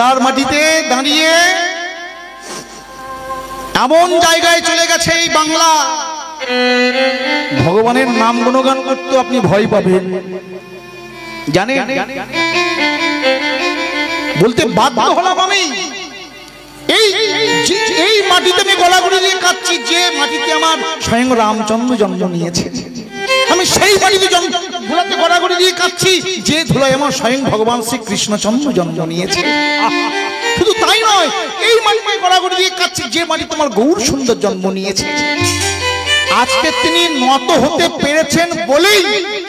বাংলার মাটিতে দাঁড়িয়ে এমন জায়গায় চলে গেছে এই বাংলা, ভগবানের নাম গুণগান করতে আপনি ভয় পাবেন। জানেন, বলতে বাধ্য হলাম আমি, এই মাটিতে আমি গলাগড়ি দিয়ে কাঁদছি, যে মাটিতে আমার স্বয়ং রামচন্দ্র জন্ম নিয়েছে। আমি সেই মাটিতে ধুলাতে গড়াগড়ি দিয়ে কাঁদছি, যে ধুলায় আমার স্বয়ং ভগবান শ্রী কৃষ্ণচন্দ্র জন্ম নিয়েছে। শুধু তাই নয়, এই মাটিতে গড়াগড়ি দিয়ে কাঁদছি, যে মাটিতে আমার গৌর সুন্দর জন্ম নিয়েছে। আজকে তিনি নত হতে পেরেছেন বলেই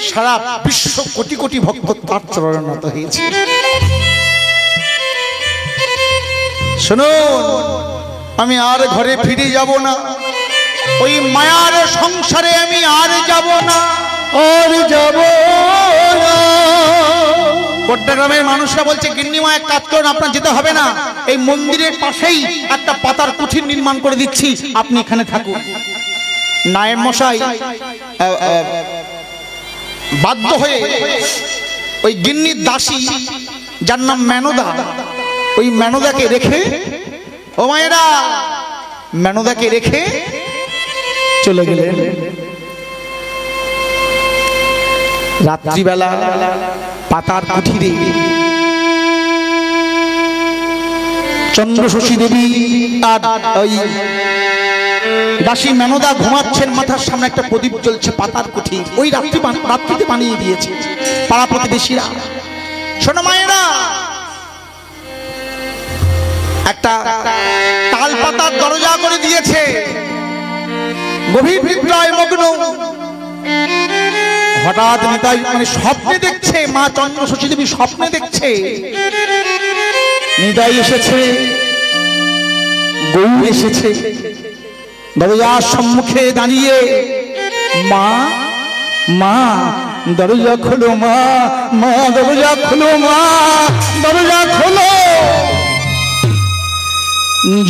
সারা বিশ্ব কোটি কোটি ভক্ত তার চরণে নত হয়েছে। শুনুন, আমি আর ঘরে ফিরে যাব না, ওই মায়ার সংসারে আমি আর যাব না, আর যাব না। চট্টগ্রামের মানুষরা বলছে, গিন্নিমা এক কাজ করুন, আপনার যেতে হবে না, এই মন্দিরের পাশেই একটা পাতার কুঠির নির্মাণ করে দিচ্ছি, আপনি এখানে থাকুন। নায়েব মশাই বাধ্য হয়ে ওই গিন্নির দাসী, যার নাম মেনদা, ওই মেনদাকে রেখে, ও মায়েরা, মেনদাকে রেখে চলে গেলেন। রাত্রিবেলা পাতার কুঠিরে চন্দ্রশশী দেবী আর ওই দাসী মেনদা ঘুমাচ্ছেন, মাথার সামনে একটা প্রদীপ জ্বলছে, পাতার কুঠির। ওই রাত্রিতে বানিয়ে দিয়েছে পাড়া প্রতিবেশীরা। শোনো মায়েরা, একটা তাল পাতার দরজা করে দিয়েছে। গভীর নিদ্রায় মগ্ন, হঠাৎ নিতাই মানে স্বপ্নে দেখছে, মা চন্দ্রশশী দেবী স্বপ্নে দেখছে নিতাই এসেছে, গৌর এসেছে। দরজার সম্মুখে দাঁড়িয়ে, মা মা দরজা খোলো, মা মা দরজা খোলো, মা দরজা খোলো।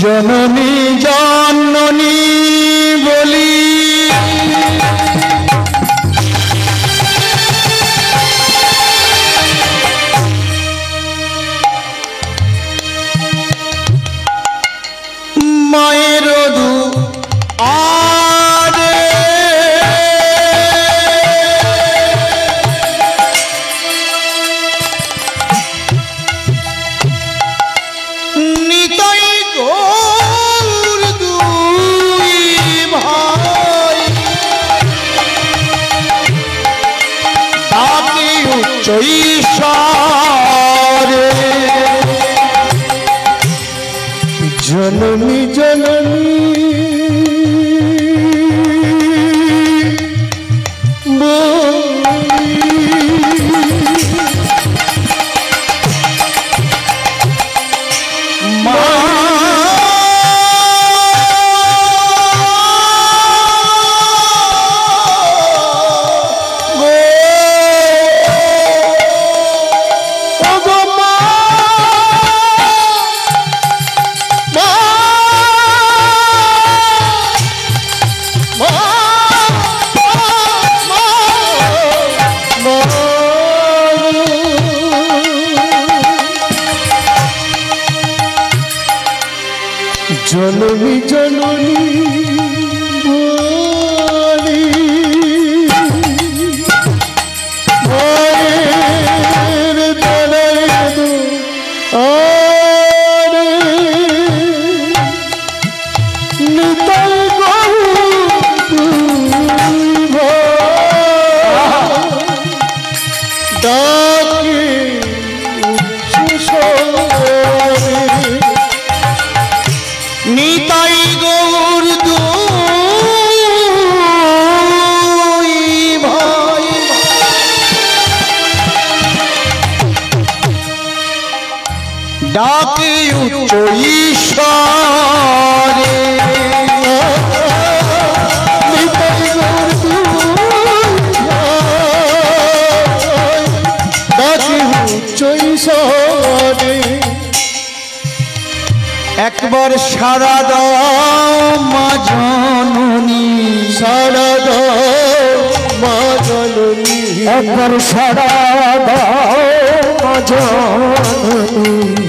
জননী জননী বলি মায়ের দু আরে নিতাই গৌর দুই ভাই তাকে উচ্চ ঈশ্বরে জননী জননী জননী জননী বলি মায়ের তলায় দু আরে নিতাই গৌর দুই ভাই ডাকে উচ্চ স্বরে নিতাই গৌর দুই ভাই ডাকে উচ্চ ঈশ্বরে। নিতাই গৌর দুই ভাই ডাকে উচ্চ ঈশ্বরে। একবার সারা দাও মা জননী, সারা দাও মা জননী, একবার সারা দাও মা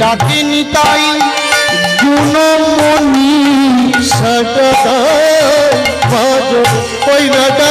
ডাকে নিতাই গুণমণি সদাই ভজ ওই রাধা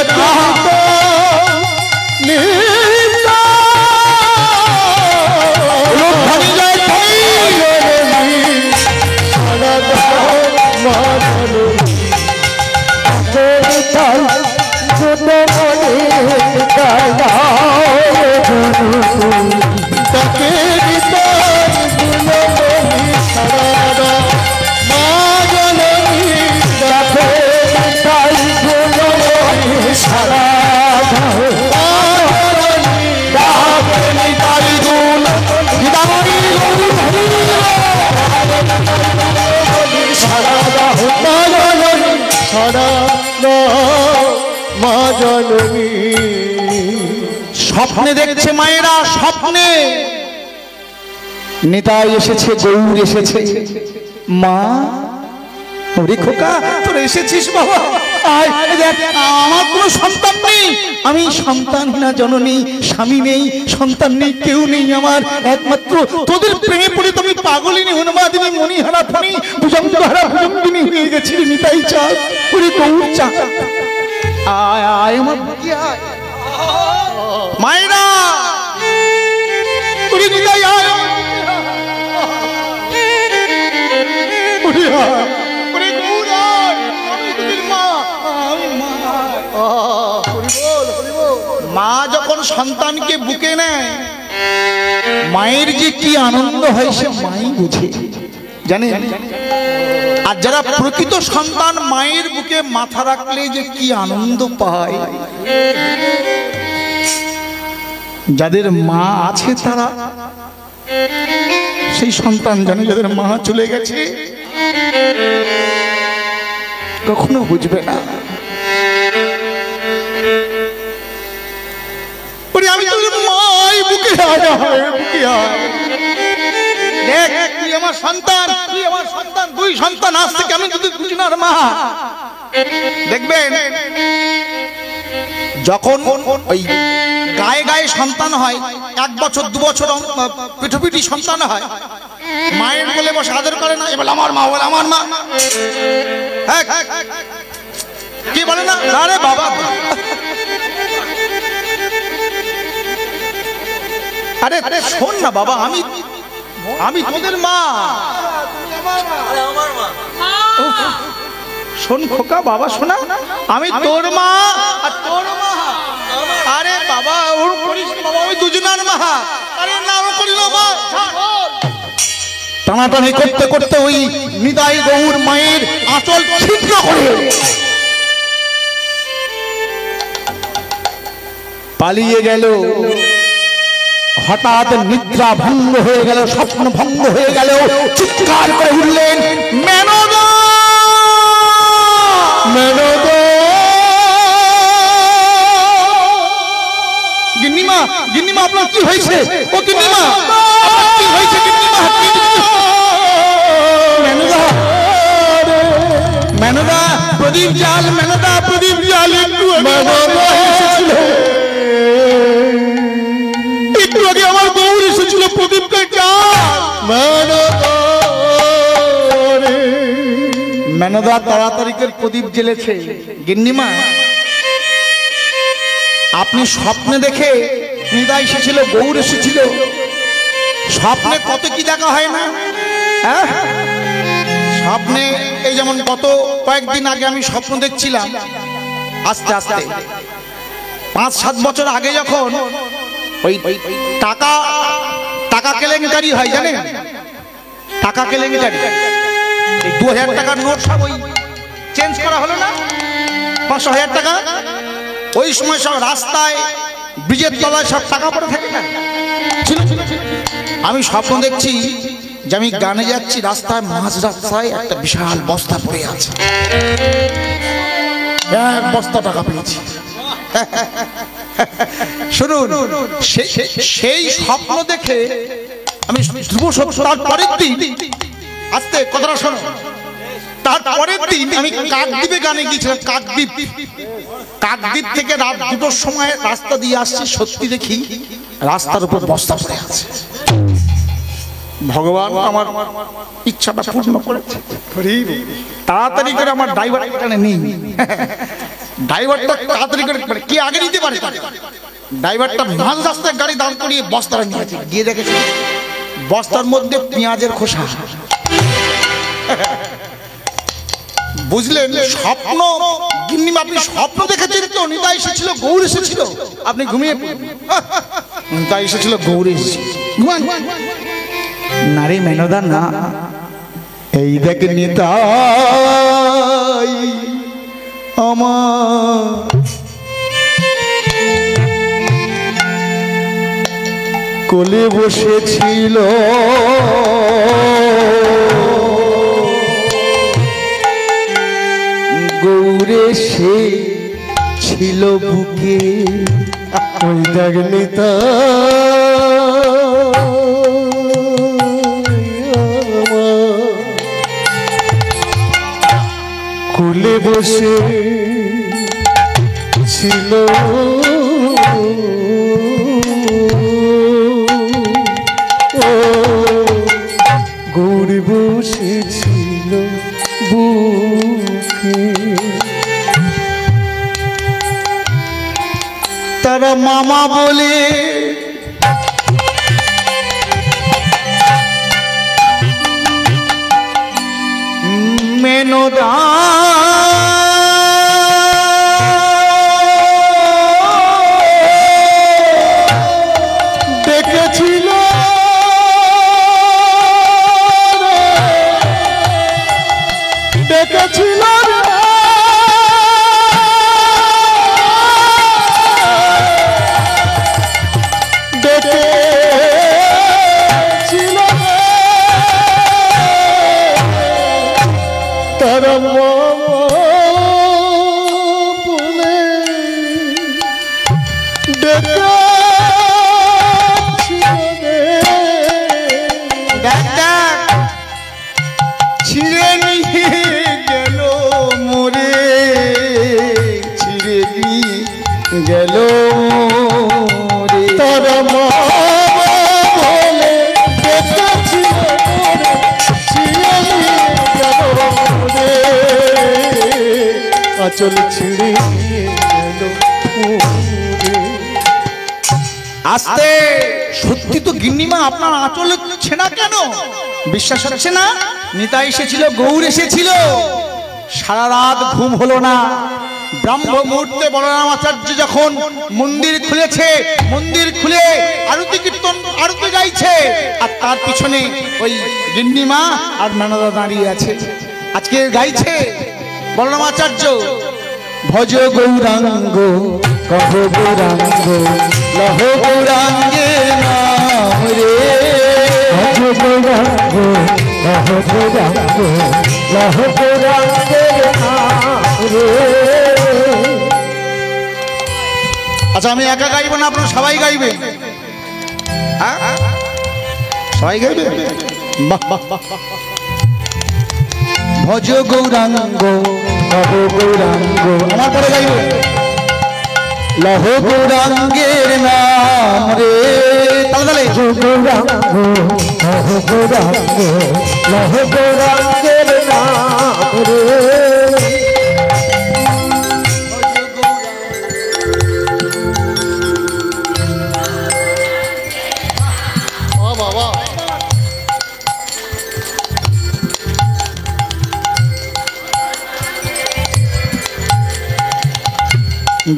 স্বপ্নে দেখছে মায়েরা, স্বপ্নে নিতাই এসেছে, গৌর এসেছে। মা ওরে খোকা তোর এসেছিস বাবা, আয় দেখ আমার কোনো সন্তান নেই, আমি সন্তানহীনা জননী, স্বামী নেই, সন্তান নেই, কেউ নেই আমার, একমাত্র তোদের প্রেমে পড়ে তুমি পাগলিনী উন্মাদিনী মণিহারা ফণী ভুজঙ্গহারা ভুজঙ্গিনী হয়ে গেছিলি নিতাই চা ওরে গৌর চা আয় আয় আমার বুকে আয় মায়েরা ওরে নিতাই আয় ওরে আয় ওরে গৌর আয় আমি তোদের মা আমি মা মা যখন সন্তানকে বুকে নেয় মায়ের যে কি আনন্দ হয় সে মাই বুঝে জানেন। আর যারা প্রকৃত সন্তান মায়ের বুকে মাথা রাখলে যে কি আনন্দ পায়, যাদের মা আছে তারা সেই সন্তান জানে, যাদের মা চলে গেছে কখনো বুঝবে না। আমি তোদের মাই বুকে বুকে দেখ তুই আমার সন্তান, তুই আমার সন্তান, দুই সন্তান আজ থেকে আমি যদি দুজনের মা। দেখবেন যখন ওই গায়ে গায়ে সন্তান হয়, 1 বছর 2 বছর পিঠোপিঠি সন্তান হয়, মায়ের কোলে বসে আদর করে না, এবার আমার মা বলে আমার মা, কি বলে না আরে বাবা আরে আরে শোন না বাবা, আমি আমি তোদের মা, শোন খোকা বাবা শোনা, আমি তোর মা আর তোর মা। আরে বাবা ওর করিস বাবা, ওই দুজনের মা, আরে না ও করি না মা। টানাটানি করতে করতে ওই নিতাই গৌর মায়ের আঁচল ছিদ্র করে পালিয়ে গেল। হঠাৎ নিদ্রা ভঙ্গ হয়ে গেল, স্বপ্ন ভঙ্গ হয়ে গেল, চিৎকার করে উঠলেন মেনদা মেনদা। গিন্নিমা গিন্নিমা আপনার কি হয়েছে? ও গিন্নিমা কি হয়েছে? গিন্নিমা মেনদা মেনদা প্রদীপ জাল, মেনদা প্রদীপ জাল, একটু এসেছিল, একটু আগে আমার গৌর এসেছিল প্রদীপটা মেনদা তাড়াতাড়ি করে প্রদীপ জ্বেলেছে। গিন্নিমা আপনি স্বপ্নে দেখে নিতাই এসেছিল, গৌর এসেছিল, স্বপ্নে কত কি দেখা হয় না? হ্যাঁ স্বপ্নে এই যেমন গত কয়েকদিন আগে আমি স্বপ্ন দেখছিলাম, আস্তে আস্তে 5-7 বছর আগে যখন ওই টাকা টাকা কেলেঙ্কারি হয় জানেন, টাকা কেলেঙ্কারি, এই 2000 টাকার নোট সব ওই চেঞ্জ করা হলো না, 500,000 টাকা, ওই সময় সব রাস্তায় ব্রিজের তলায় সব টাকা পড়ে থাকে না, আমি স্বপ্ন দেখছি যে আমি গানে যাচ্ছি, রাস্তায় মাঝ রাস্তায় একটা বিশাল বস্তা পড়ে আছে, 1 বস্তা টাকা পেয়েছি। শুনুন সেই স্বপ্ন দেখে আমি ধ্রুব সত্য, তারপরের দিন আস্তে কথাটা শোনো, তারপরের দিন আমি কাকদ্বীপে গানে গিয়েছিলাম। কাকদ্বীপ থেকে রাত 2টোর সময় রাস্তা দিয়ে আসছি, সত্যি দেখি রাস্তার উপর বস্তা পড়ে আছে। ভগবান আমার ইচ্ছাটা পূর্ণ করেছে। তাড়াতাড়ি করে আমার ড্রাইভার এখানে নেই, ড্রাইভারটা তাড়াতাড়ি করে মানে কে আগে নিতে পারে, ড্রাইভারটা মাঝ রাস্তায় গাড়ি দাঁড় করিয়ে বস্তাটা নিয়েছে, গিয়ে দেখেছে বস্তার মধ্যে পেঁয়াজের খোসা। বুঝলেন স্বপ্ন গিন্নিমা, আপনি স্বপ্ন দেখেছেন তো? নিতাই এসেছিল, গৌর এসেছিল, আপনি ঘুমিয়ে নিতাই এসেছিল, গৌর এসেছিল। নারী মেনদা না, এই দেখ নিতাই আমার কোলে বসেছিল, গৌরে সে ছিল বুকে, ওই দেখ কোলে বসে ছিল, গৌর বসেছিল বুকে। তারা মামা বলে মেনদা ডেকেছিল, ডেকেছিল ডেকেছিল তারা বলে ছিঁড়ে নিয়ে গেল মোরে, ছিঁড়ে নিয়ে গেল মোরে, তারা বলে ডেকেছিল, ছিঁড়ে নিয়ে গেল মোরে, আঁচল ছিঁড়ে নিয়ে গেল মোরে। আস্তে, সত্যি তো গিন্নিমা আপনার আঁচল ছেঁড়া কেন? বিশ্বাস হচ্ছে না? নিতাই এসেছিল, গৌর এসেছিল, সারা রাত ঘুম হলো না। ব্রাহ্ম মুহূর্তে বলরাম আচার্য যখন মন্দির খুলেছে, মন্দির খুলে আরতি কীর্তন আরতি গাইছে, আর তার পিছনে ওই গিন্নিমা আর মেনদা দাঁড়িয়ে আছে। আজকে গাইছে বলরাম আচার্য, ভজ গৌরাঙ্গ কহ গৌরাঙ্গ লহ গৌরাঙ্গের নাম রে, ভজ গৌরাঙ্গ কহ গৌরাঙ্গ লহ গৌরাঙ্গের নাম রে। আচ্ছা আমি একা গাইব না, আপনারা সবাই গাইবে? সবাই গাইবে? ভজ গৌরাঙ্গ লহ গৌরাঙ্গ, আমার পরে গাইবে লহ গৌরাঙ্গের নাম রে, তাহলে গৌরাঙ্গ লহ গৌরাঙ্গ লহ গৌরাঙ্গের নাম রে।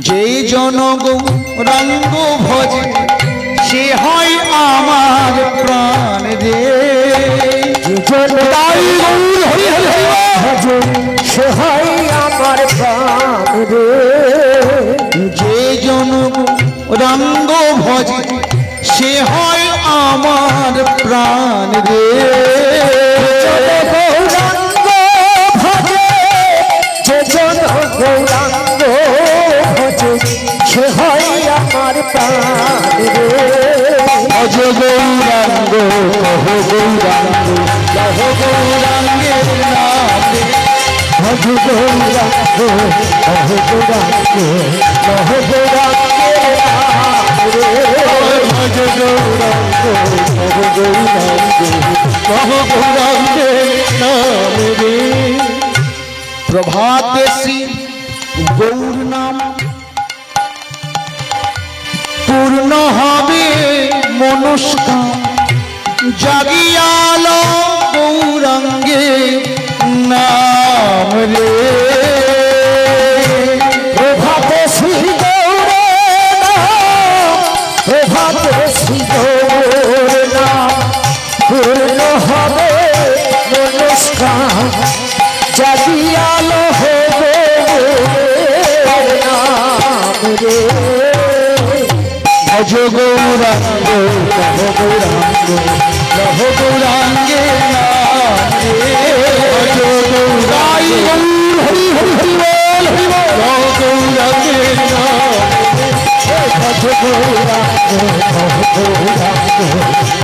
যে জন গৌরাঙ্গ ভজে সে হয় আমার প্রাণ রে, সে হয় আমার প্রাণ রে, যে জন গৌরাঙ্গ ভজে সে হয় আমার প্রাণ রে, গৌরাঙ্গ ভজে যে জন গৌরাঙ্গ সে হয় আমার প্রাণ রে, ভজ গৌরাঙ্গ কহ গৌরাঙ্গ লহ গৌরাঙ্গের নাম রে, ভজ গৌরাঙ্গ কহ গৌরাঙ্গ লহ গৌরাঙ্গের নাম রে। ভজ গৌরাঙ্গ কহ গৌরাঙ্গের নাম রে। প্রভাতে শ্রী গৌর নাম পূর্ণ হবে মনস্কাম, জাগিয়াল গৌরাঙ্গে নাম রে। প্রভাতে শ্রী গৌর নাম, প্রভাতে শ্রী গৌর নাম পূর্ণ হবে মনস্কাম, জাগিয়াল হবে নাম রে। ভজ গৌরাঙ্গ কহ গৌরাঙ্গ কহ গৌরাঙ্গে নাম রে। ভজ গৌরাঙ্গ হরি হরি হরি বল হরি বল কহ গৌরাঙ্গে নাম রে। ভজ গৌরাঙ্গ কহ গৌরাঙ্গ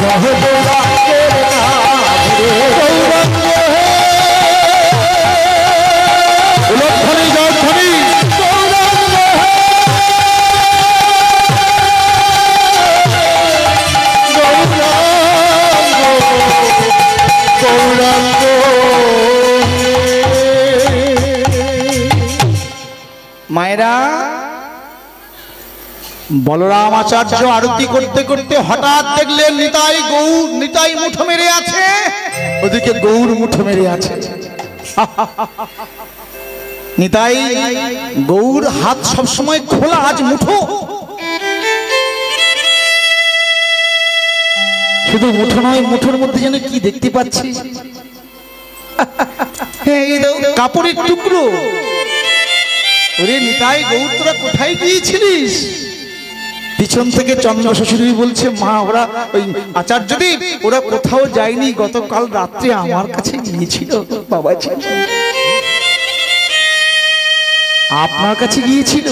কহ গৌরাঙ্গের নাম রে। গৌরাঙ্গ হে উলধ্বনি জয়ধ্বনি গৌরাঙ্গ হে গৌরাঙ্গ মায়েরা, বলরাম আচার্য আরতি করতে করতে হঠাৎ দেখলেন নিতাই মুঠো মেরে আছে, ওদিকে গৌর মুঠো মেরে আছে। নিতাই গৌর হাত সবসময় খোলা, আজ মুঠো। শুধু মুঠো নয়, মুঠোর মধ্যে যেন কি দেখতে পাচ্ছি, কাপড়ের টুকরো। ওরে নিতাই গৌর, তোরা কোথায় গিয়েছিলিস? পিছন থেকে চন্দ্র শ্বশুরী বলছে, মা ওরা ওই আচার্যদেব ওরা কোথাও যায়নি, গতকাল রাত্রে আমার কাছে গিয়েছিল বাবাজি। আপনার কাছে গিয়েছিল?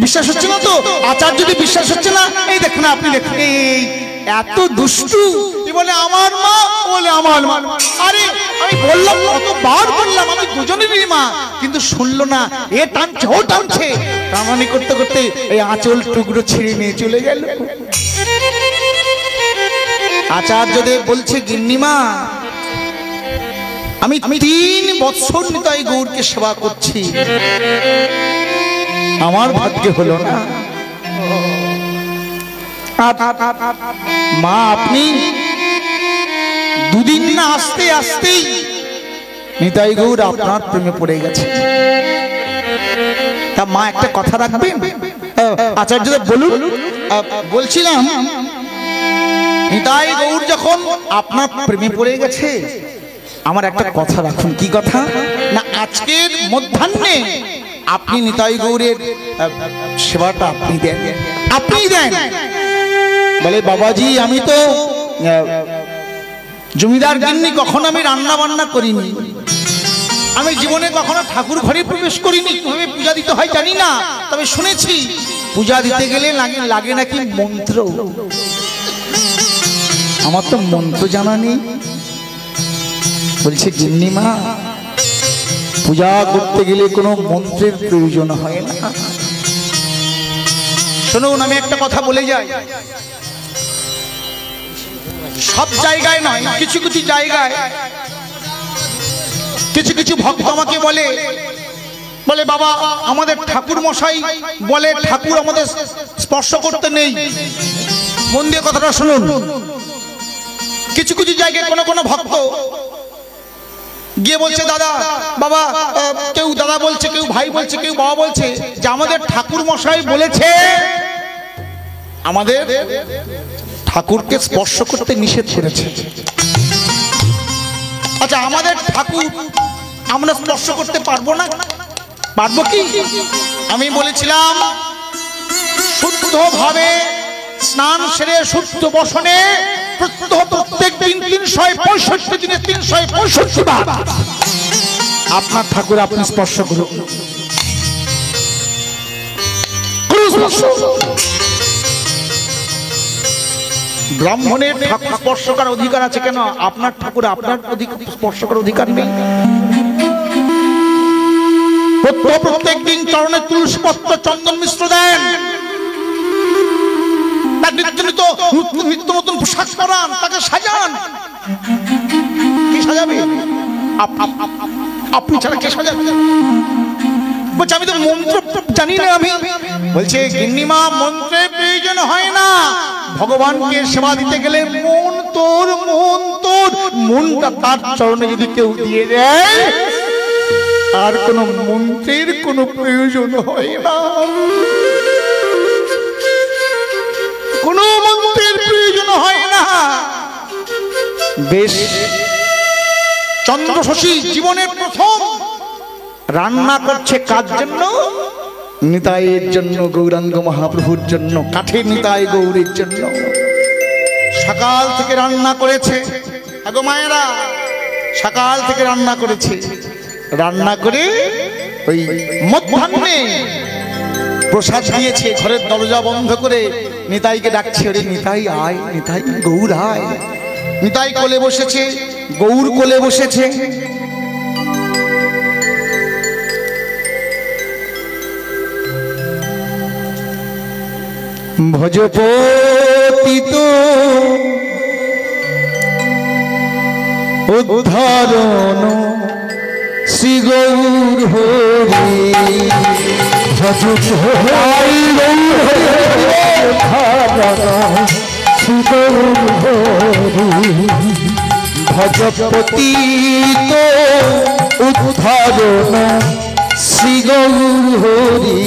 বিশ্বাস হচ্ছে না তো? আচার্যদেব বিশ্বাস হচ্ছে না? এই দেখুন, আপনি দেখুন, এই এত দুষ্টু, বলে আমার মা, বলে আমার মা। আরে আমি বললাম, কতবার বললাম আমি দুজনেরই মা, কিন্তু শুনলো না। এ টানছে, ও টানছে, টানানি করতে করতে এই আঁচল টুকরো ছিঁড়ে নিয়ে চলে গেল। আচার্যদেব বলছে, গিন্নিমা আমি 3 বৎসর নিতাই গৌরকে সেবা করছি, আমার ভাগ্যে হলো না। মা আপনি 2 দিন না আসতে আসতেই নিতাই গৌর আপনার প্রেমে পড়ে গেছে। তা মা একটা কথা রাখবেন? আচার্যদেব বলুন। বলছিলাম, নিতাই গৌর যখন আপনার প্রেমে পড়ে গেছে, আমার একটা কথা রাখুন। কি কথা? না, আজকের মধ্যাহ্নে আপনি নিতাই গৌরের সেবাটা আপনি দেন, আপনি দেন। বলে, বাবাজি আমি তো জমিদার গিন্নি, কখনো আমি রান্না বান্না করিনি, আমি জীবনে কখনো ঠাকুর ঘরে প্রবেশ করিনি, কিভাবে পূজা দিতে হয় জানি না, তবে শুনেছি পূজা দিতে গেলে লাগে নাকি মন্ত্র। আমার তো মন্ত্র জানা নেই। বলছে, গিন্নিমা পূজা করতে গেলে কোনো মন্ত্রের প্রয়োজন হয় না। শুনুন, আমি একটা কথা বলে যাই, সব জায়গায় নয়, কিছু কিছু জায়গায় কিছু কিছু ভক্ত আমাকে বলে, বাবা আমাদের ঠাকুর মশাই বলে ঠাকুর আমাদের স্পর্শ করতে নেই। মন দিয়ে কথাটা শুনুন। কিছু কিছু জায়গায় কোনো ভক্ত গিয়ে বলছে, দাদা বাবা, কেউ দাদা বলছে, কেউ ভাই বলছে, কেউ বাবা বলছে যে আমাদের ঠাকুর মশাই বলেছে আমাদের ঠাকুরকে স্পর্শ করতে নিষেধ করেছে। আচ্ছা, আমাদের ঠাকুর আমরা স্পর্শ করতে পারবো না? পারবো কি? আমি বলেছিলাম, শুদ্ধভাবে স্নান সেরে শুদ্ধ বসনে প্রত্যেক দিন 365 দিনে 365 বার আপনার ঠাকুর আপনি স্পর্শ করুন। ব্রাহ্মণের ঠাকুর স্পর্শ করার অধিকার আছে, কেন আপনার ঠাকুর আপনার স্পর্শ করার অধিকার নেই? প্রত্যেক দিন চরণে তুলসী পত্র চন্দন মিশ্র দেন, নিত্য নতুন পোশাক পরান, তাকে সাজান। কি সাজাবে? আপনি ছাড়া কে সাজাবে? বলছে আমি তো মন্ত্র জানি না। আমি বলছে গিন্নিমা, মন্ত্রের প্রয়োজন হয় না। ভগবানকে সেবা দিতে গেলে মন তোর, মনটা তার চরণে যদি কেউ দিয়ে দেয়, আর কোন মন্ত্রের কোনো প্রয়োজন হয় না, কোনো মন্ত্রের প্রয়োজন হয় না। বেশ, চন্দ্র শশী জীবনের প্রথম রান্না করছে কার জন্য? নিতাইয়ের জন্য, গৌরাঙ্গ মহাপ্রভুর জন্য, কাঠের নিতাই গৌরীর জন্য। সকাল থেকে রান্না করেছে। আগো মায়েরা, সকাল থেকে রান্না করেছে। রান্না করে ওই মধ্যাহ্নে প্রসাদ দিয়েছে। ঘরের দরজা বন্ধ করে নিতাইকে ডাকছে, ওরে নিতাই আয়, নিতাই গৌর আয়। নিতাই কোলে বসেছে, গৌর কোলে বসেছে। ভজপতিত উদ্ধারণ শ্রী গৌর হরি, ভজপতিত উদ্ধারণ শ্রী গৌর হরি,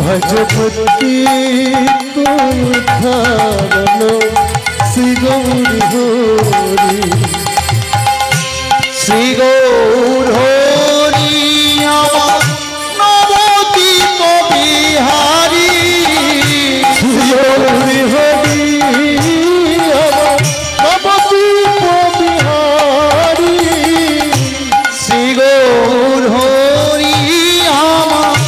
ভজপতিত উদ্ধারণ শ্রী গৌর হরি, শ্রী গৌর হরি আমার নবদ্বীপ বিহারী, শ্রী গৌর হরি আমার নবদ্বীপ বিহারী, শ্রী গৌর হরি আমার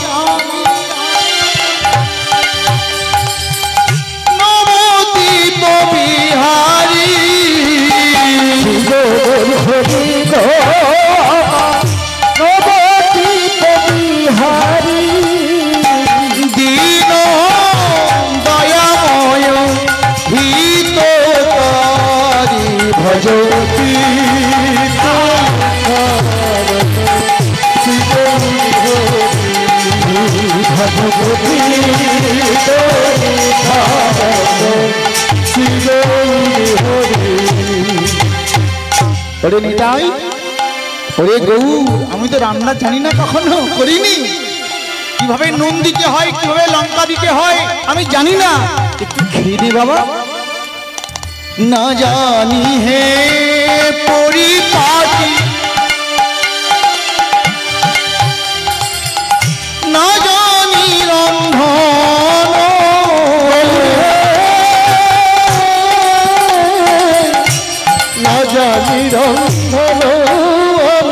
নবদ্বীপ বিহারী, শ্রী গৌর হরি নবদ্বীপ বিহারী, দীন দয়াময় হিতকারী, ভজপতিত শ্রী গৌর হরি, ভজপতিত শ্রী গৌর হরি। ওরে নিতাই, ওরে গৌর, আমি তো রান্না জানি না, কখনো করিনি। কিভাবে নুন দিতে হয়, কিভাবে লঙ্কা দিতে হয় আমি জানি না, একটু খেয়ে দে বাবা। না জানি হে পরিপাটি, না জানি রন্ধন, না জানি রন্ধন,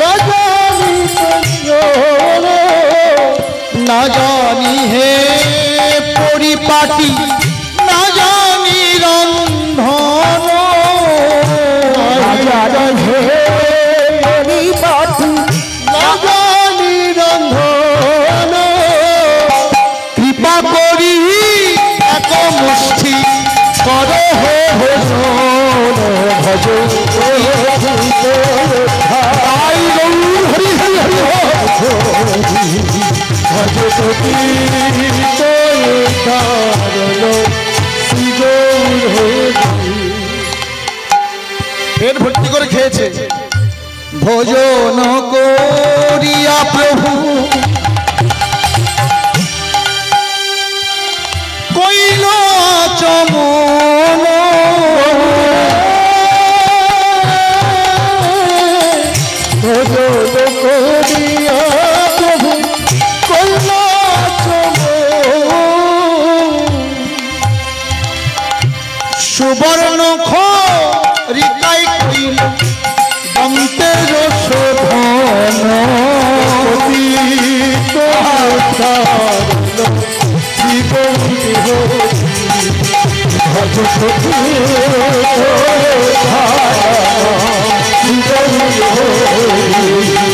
না জানি সঞ্জন, না জানি হে পরিপাটি, না জানি রন্ধন, না জানি হে পরিপাটি, না জানি রন্ধন, কৃপা করি এক মুষ্টি কর হে ভোজন, ভজ তাই গৌর হরি হরি হরি ভজপতিত উদ্ধারণ শ্রী গৌর হরি। পেট ভর্তি করে খেয়েছে। ভোজন করিয়া প্রভু কইল চমন, ভজন করিয়া প্রভু কইল সুবর্ণ খরিকাই কইল দন্তের শোভন, পতিত উদ্ধারণ শ্রী গৌর হরি, ভজপতিত উদ্ধারণ শ্রী গৌর হরি,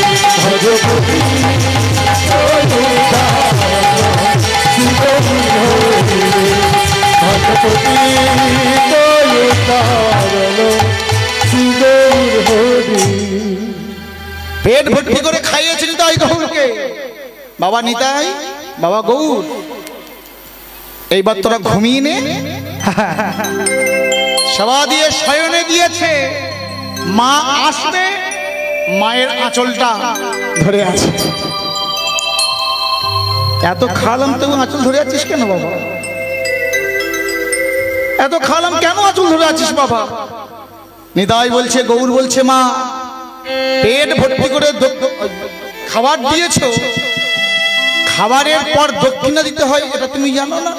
ভজপতিত উদ্ধারণ শ্রী গৌর হরি, পেট ভর্তি করে খাইয়েছে নিতাই গৌরকে। বাবা নিতাই, বাবা গৌর, এইবার তোরা ঘুমিয়ে নে। সেবা দিয়ে শয়নে দিয়েছে। মা আসবে, মায়ের আঁচলটা ধরে আছে। এত খালাম তবু আঁচল ধরে আছিস কেন বাবা? এত খালাম কেন আঁচল ধরে আছিস বাবা? নিতাই বলছে, গৌর বলছে, মা পেট ভর্তি করে খাবার দিয়েছো, খাবারের পর দক্ষিণা দিতে হয়, এটা তুমি জানো না?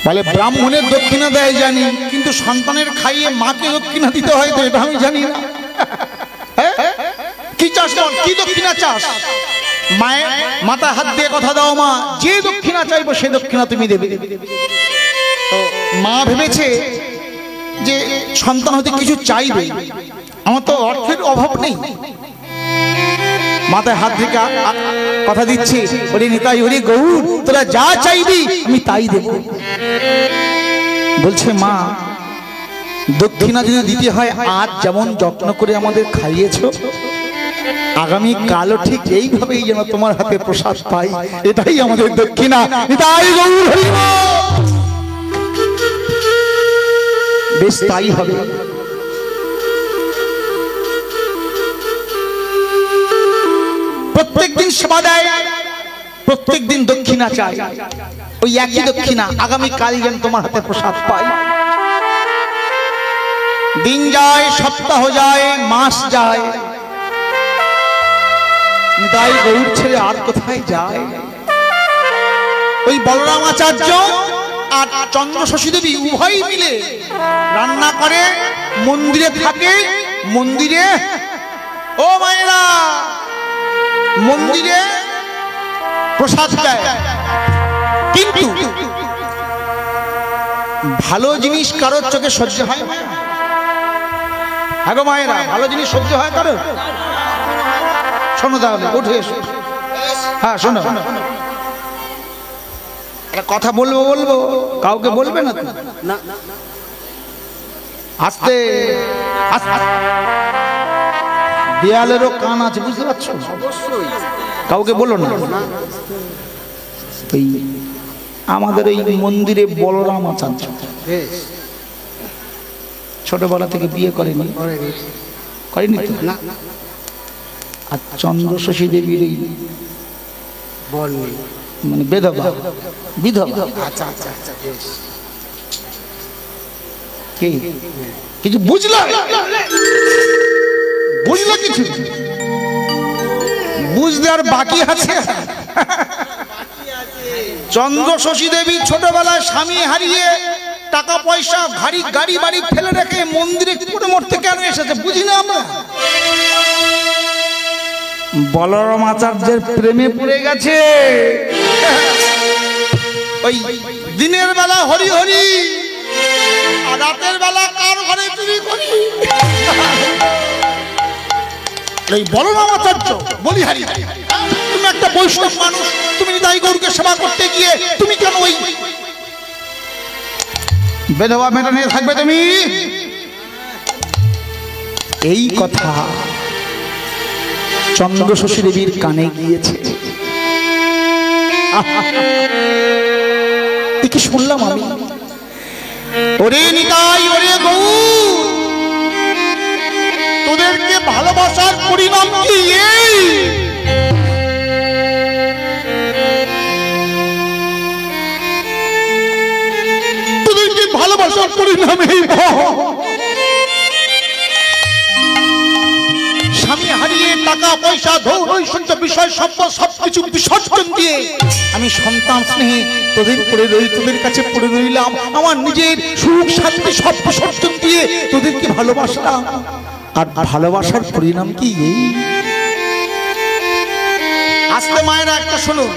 বলে ব্রাহ্মণের দক্ষিণা দেয় জানি, কিন্তু সন্তানের খাইয়ে মাকে দক্ষিণা দিতে হয় তো এটা আমি জানি না। কি চাস বল, কি দক্ষিণা চাস? মায়ের মাথা হাত দিয়ে কথা দাও, মা যে দক্ষিণা চাইবো সে দক্ষিণা তুমি দেবে। মা ভেবেছে যে সন্তান হতে কিছু চাইবে, আমার তো অর্থের অভাব নেই। মাথায় হাত থেকে কথা দিচ্ছি, ওরে নিতাই, ওরে গৌর, তোরা যা চাইবি আমি তাই দেব। বলছে মা দক্ষিণা যদি দিতে হয়, আজ যেমন যত্ন করে আমাদের খাইয়েছো, আগামী কালও ঠিক এইভাবেই যেন তোমার হাতে প্রসাদ পাই, এটাই আমাদের দক্ষিণা। নিতাই গৌর হরি বল। বেশ তাই হবে। প্রত্যেক দিন সেবা দেয়, প্রত্যেক দিন দক্ষিণা চাই, ওই একই দক্ষিণা, আগামী কাল যেন তোমার হাতে প্রসাদ পাই। দিন যায়, সপ্তাহ যায়, মাস যায়, নিতাই গৌর ছেড়ে আর কোথায় যায়? ওই বলরাম আচার্য আর চন্দ্র শশী দেবী উভয় মিলে রান্না করে, মন্দিরে থাকে, মন্দিরে ও মায়েরা মন্দিরে প্রসাদ দেয়। কিন্তু ভালো জিনিস কারোর চোখে সহ্য হয় না। হ্যাঁ গো মায়েরা, ভালো জিনিস সহ্য হয় কারোর? শোনো তাহলে, উঠে এসো। হ্যাঁ শোনো, একটা কথা বলবো, কাউকে বলবে না? আস্তে আস্তে, দেয়ালেরও কান আছে, বুঝতে পারছো? কাউকে বলো না। আমাদের এই মন্দিরে বলরাম আচার্য ছোটবেলা থেকে বিয়ে করেনি তো না, আর চন্দ্র শশী দেবীর এই মানে বিধবা। আচ্ছা আচ্ছা আচ্ছা, কিছু বুঝলা? কিছু বুঝতে আর বাকি আছে? চন্দ্র শশী দেবী ছোটবেলায় স্বামী হারিয়ে, টাকা পয়সা, ভারী গাড়ি বাড়ি ফেলে রেখে মন্দিরে পুরো মরতে কেন এসেছে বুঝি না আমরা। বলরাম আচার্যের প্রেমে পড়ে গেছে। ওই দিনের বেলা হরি হরি, আর রাতের বেলা কার ঘরে চুরি করি। এই বলরাম আচার্য বলিহারি, তুমি একটা বৈষ্ণব মানুষ, তুমি নিতাই গৌরকে সেবা করতে গিয়ে তুমি কেন ওই বেধবা মেটা নিয়ে থাকবে? তুমি এই কথা চন্দ্র শশী দেবীর কানে গিয়েছে। কি শুনলাম আমি? ওরে নিতাই, ওরে গৌর, তোদেরকে ভালোবাসার পরিণাম কি এই? তোদেরকে ভালোবাসার পরিণাম এই। স্বামী হারিয়ে, টাকা পয়সা, ধন ঐশ্বর্য, বিষয় সম্পদ সবকিছু বিসর্জন দিয়ে আমি সন্তান স্নেহে তোদের কাছে পড়ে রইলাম। আমার নিজের সুখ শান্তি সব বিসর্জন দিয়ে তোদেরকে ভালোবাসলাম, আর ভালোবাসার পরিণাম কি এই? আজকে মায়েরা একটা শুনুন,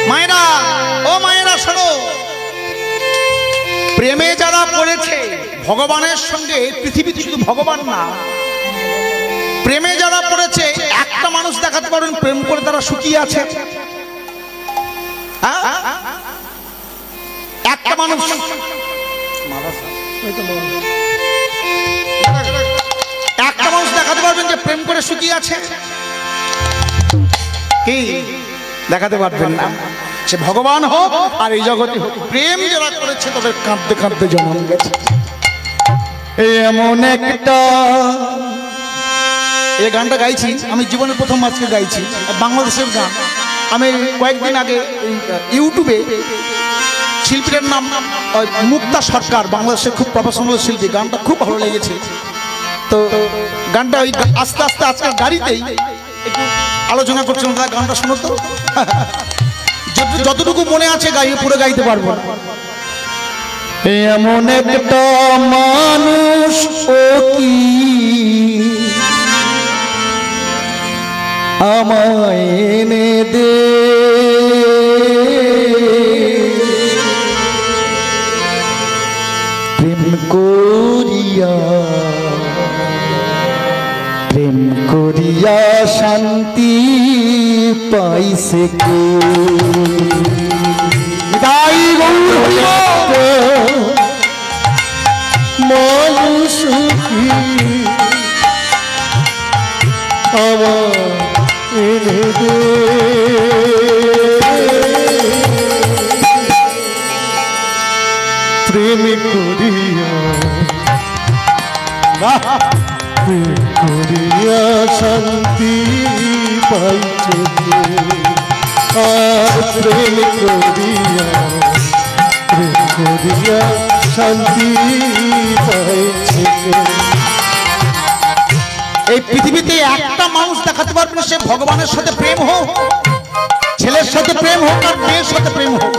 মায়েরা, ও মায়েরা শোনো, প্রেমে যারা পড়েছে ভগবানের সঙ্গে, পৃথিবীতে শুধু ভগবান না, প্রেমে যারা পড়েছে, একটা মানুষ দেখাতে পারেন প্রেম করে তারা সুখী আছে? একটা মানুষ একটা মানুষ দেখাতে পারবেন যে প্রেম করে সুখী আছে? কি দেখাতে পারবেন না? সে ভগবান হোক আর এই জগতে হোক, প্রেম যারা করেছে তাদের কাঁদতে কাঁদতে জন্ম গেছে। এমন একটা, এই গানটা গাইছি আমি জীবনের প্রথম আজকে গাইছি, বাংলাদেশের গান। আমি কয়েকদিন আগে ইউটিউবে শিল্পীর নাম মুক্তা সরকার, বাংলাদেশের খুব প্রফেশনাল শিল্পী, গানটা খুব ভালো লেগেছে। তো গানটা ওই আস্তে আস্তে আজকাল গাড়িতেই একটু আলোচনা করছিলাম, তারা গানটা শোনো তো। যতটুকু মনে আছে গাইয়ে পুরো গাইতে পারবো না। এমন একটা মানুষ ও কি আমায় এনে দে, প্রেম করিয়া প্রেম করিয়া শান্তি পাইছে কে? তাই মানুষ কি আমার এনে দে, প্রেম করিয়া প্রেম করিয়া শান্তি পাইছে কে? আর প্রেম করিয়া শান্তি পাইছে কে? এই পৃথিবীতে একটা মানুষ দেখাতে পারবেন সে ভগবানের সাথে প্রেম হোক, ছেলের সাথে প্রেম হোক আর মেয়ের সাথে প্রেম হোক।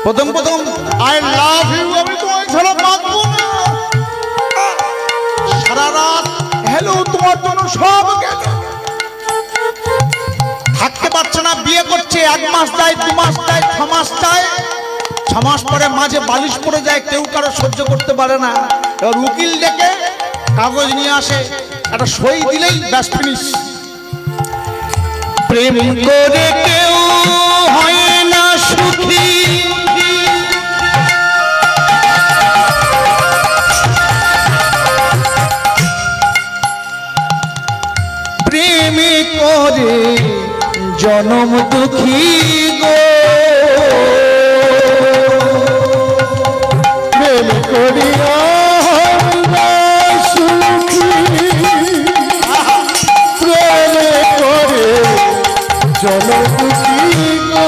প্রথম আই লাভ ইউ, আমি তোমায় ছাড়া বাঁচবো না, সারা রাত হ্যালো তোমার জন্য সব গেল, থাকতে পারছে না, বিয়ে করছে, 1 মাস যায়, 2 মাস যায়, 6 মাস যায়, 6 মাস পরে মাঝে বালিশ পড়ে যায়, কেউ কারো সহ্য করতে পারে না, এবার উকিল ডেকে কাগজ নিয়ে আসে, একটা সই দিলেই ব্যাস ফিনিশ। প্রেম করে কেউ হয় না সুখী, প্রেমে করে জনম দুঃখী গো, প্রেম করিয়া সুখী, প্রেম করে জনদুখী গো,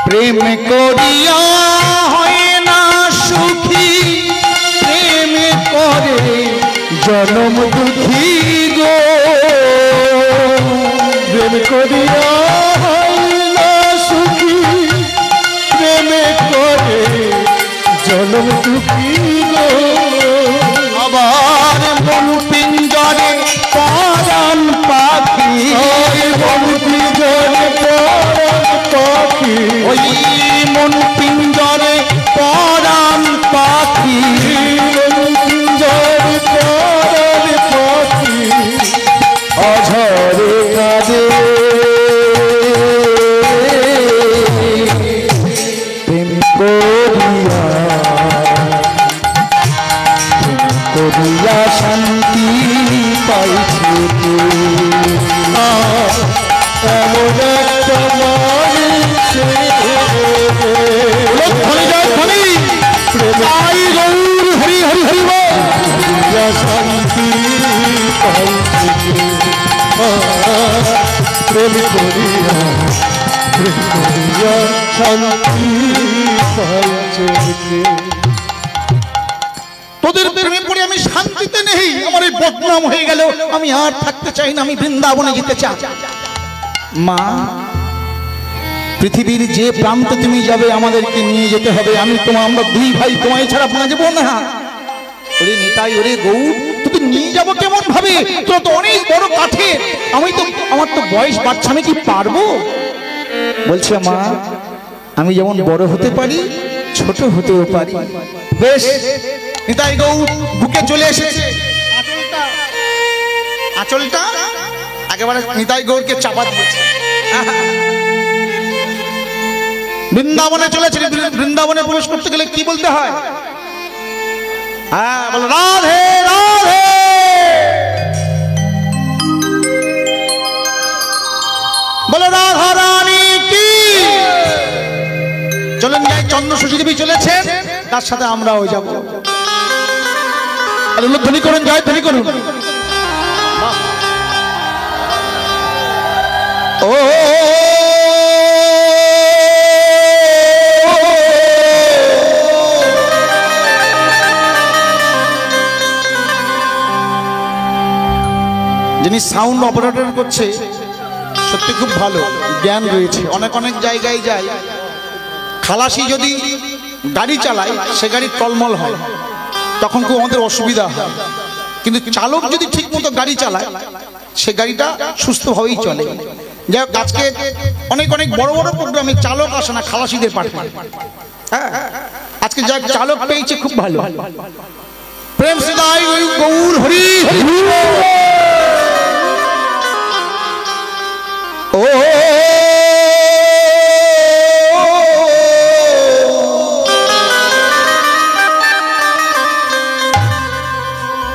প্রেম করিয়া হয় না সুখী, প্রেম করে জনম দুঃখী গো, প্রেম করিয়া হয় না সুখী, প্রেম করে জনম দুঃখী গো। আবার মন পিঞ্জরে পরাণ পাখি, মন পিঞ্জরে পরাণ পাখি, ওই মন পিঞ্জরে পরাণ পাখি, মন পিঞ্জরে পরাণ পাখি, অঝরে কাঁদে প্রেম করিয়া শান্তি পাইছে কে? এমন একটা মানুষ হরি হরি হরি বল। শান্তি পাইছে কে? প্রেম করিয়া শান্তি পাইছে কে? তোদের প্রেমে পড়ে আমি শান্তিতে নেই, আমার এই বদনাম হয়ে গেল, আমি আর থাকতে চাই না, আমি বৃন্দাবনে যেতে চাই। মা, পৃথিবীর যে প্রান্তে তুমি যাবে আমাদেরকে নিয়ে যেতে হবে, আমরা 2 ভাই, তোমায় ছাড়া বাঁচবো না। ওরে নিতাই, ওরে গৌর, তুই নিয়ে যাবো কেমন ভাবে? তোরা তো অনেক বড় কাঠের, আমার তো বয়স বাচ্চা, আমি কি পারবো? বলছে মা, আমি যেমন বড় হতে পারি, ছোট হতেও পারি। বেশ, নিতাই গৌর বুকে চলে এসেছে, আঁচলটা একেবারে নিতাই গৌরকে চাপা দিয়েছে। বৃন্দাবনে চলেছেন। বৃন্দাবনে প্রবেশ করতে গেলে কি বলতে হয়? হ্যাঁ, বলো রাধে রাধে। বলো রাধা রানী কি। চলেন যাই, চন্দ্র শশী দেবী চলেছেন, তার সাথে আমরাও যাব। ধ্বনি করুন, জয় ধ্বনি করুন। ও যিনি সাউন্ড অপারেটর করছে সত্যি খুব ভালো জ্ঞান রয়েছে। অনেক অনেক জায়গায় যায়, খালাসি যদি গাড়ি চালায় সে গাড়ি টলমল হয়, তখন খুব আমাদের অসুবিধা হয়। কিন্তু চালক যদি ঠিক মতো গাড়ি চালায় সে গাড়িটা সুস্থভাবেই চলে। যাই হোক, আজকে অনেক অনেক বড় বড় প্রোগ্রামে চালক আসে না, খালাসিদের পাঠায়। হ্যাঁ, আজকে যা চালক পেয়েছে খুব ভালো। প্রেম সদাই গৌর হরি হরি। ও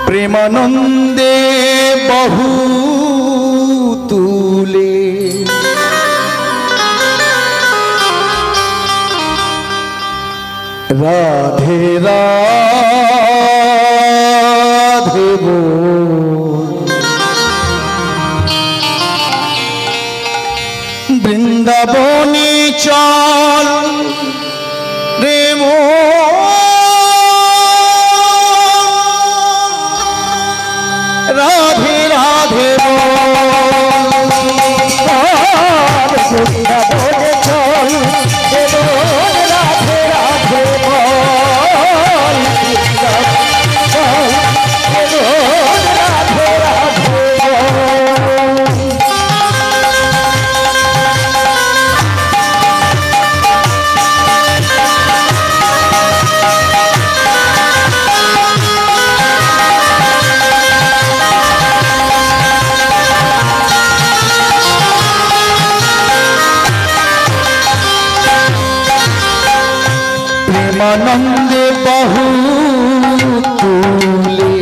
প্রেমানন্দে বহু তুলে রাধে রাধে বৃন্দাবনে চল রে মো রাধে রাধে বৃন্দাবনে চল রাধে রাধে প্রেমানন্দে বহু তুলে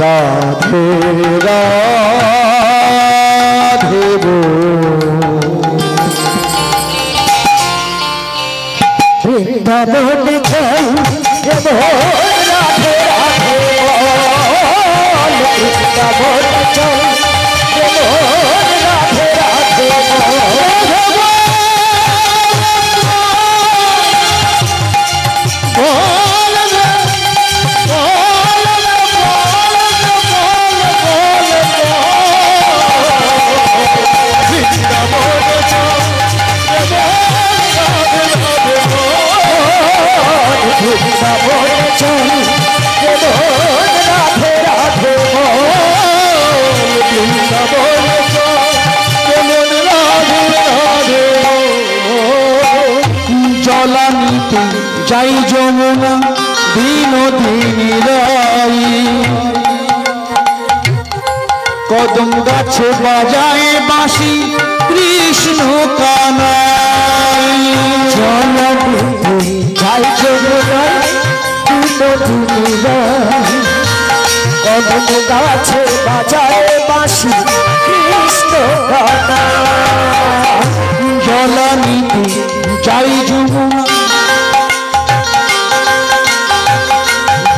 রাধে রাধে বৃন্দাবনে চল রাধে রাধে বৃন্দাবনে চল রাধে রাধে জলানিতে যাই যমুনা বিনোদিনী রাই কদম গাছে বাজায় বাঁশি কৃষ্ণ কানাই জলানিতে যাই যমুনা বিনোদিনী রাই কদম গাছে বাজায় বাঁশি কৃষ্ণ কানাই জলানিতে যাই যমুনা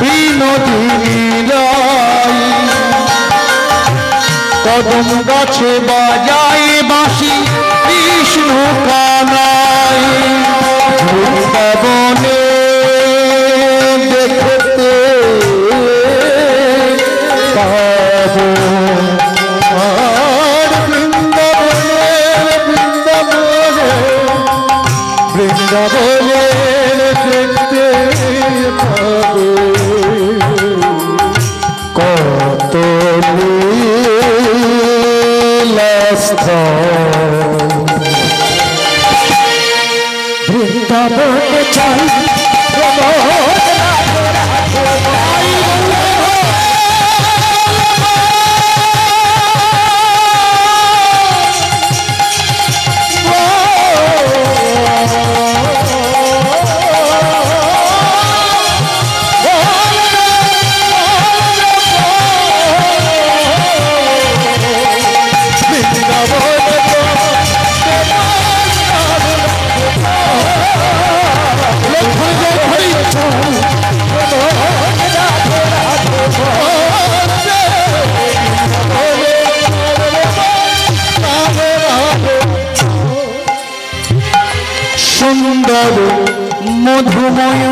বিনোদিনী রাই কদম গাছে বাজায় বাঁশি কৃষ্ণ কানাই বৃন্দাবনে দেখতে পাবো আর বৃন্দাবনে বৃন্দাবনে দেখতে পাবো কত বৃন্দাবনে চাই সুন্দর মধুময়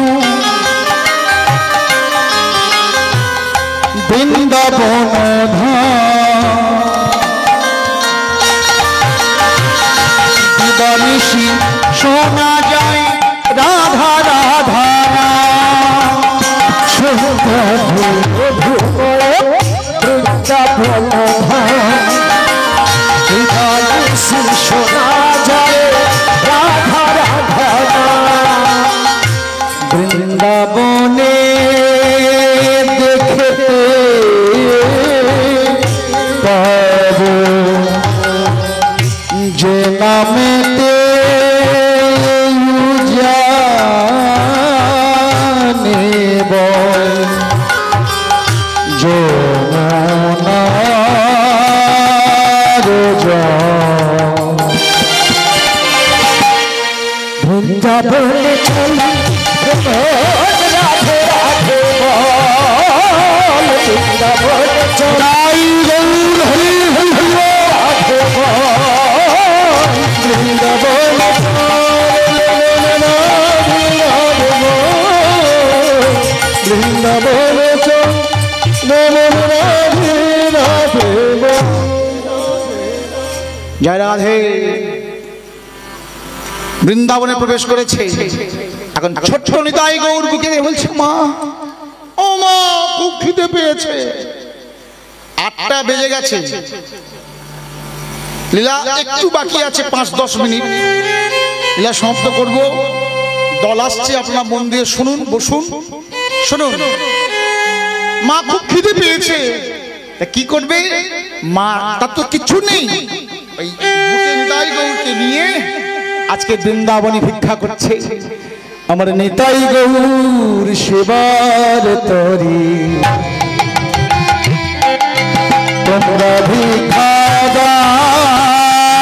বৃন্দাবন দিবানিশি শোনা যায় রাধা রাধা শোনা যায় রাধা রাধা বৃন্দাবনে দেখতে পাব যে নামেতে জানিব বৃন্দাবনে চলি রাধে রাধে বল বৃন্দাবনে চলাই গৌর হরি হরি রাধে বল বৃন্দাবনে বৃন্দাবনে জয় রাধে। বৃন্দাবনে প্রবেশ করেছে। এখন ছোট্ট নিতাই গৌর বুকে বলছে, মা ও মা খুব খিদে পেয়েছে। 8টা বেজে গেছে, লীলা একটু বাকি আছে, 5-10 মিনিট লীলা সমাপ্ত করব। দল আসছে, আপনারা মন দিয়ে শুনুন, বসুন, শুনুন। মা খুব খিদে পেয়েছে, তা কি করবে মা? তার তো কিছু নেই, ওই বুকে নিতাই গৌরকে নিয়ে আজকে বৃন্দাবনে ভিক্ষা করছে। আমার নিতাই গৌর সেবার তরি তোমরা ভিক্ষা দাও,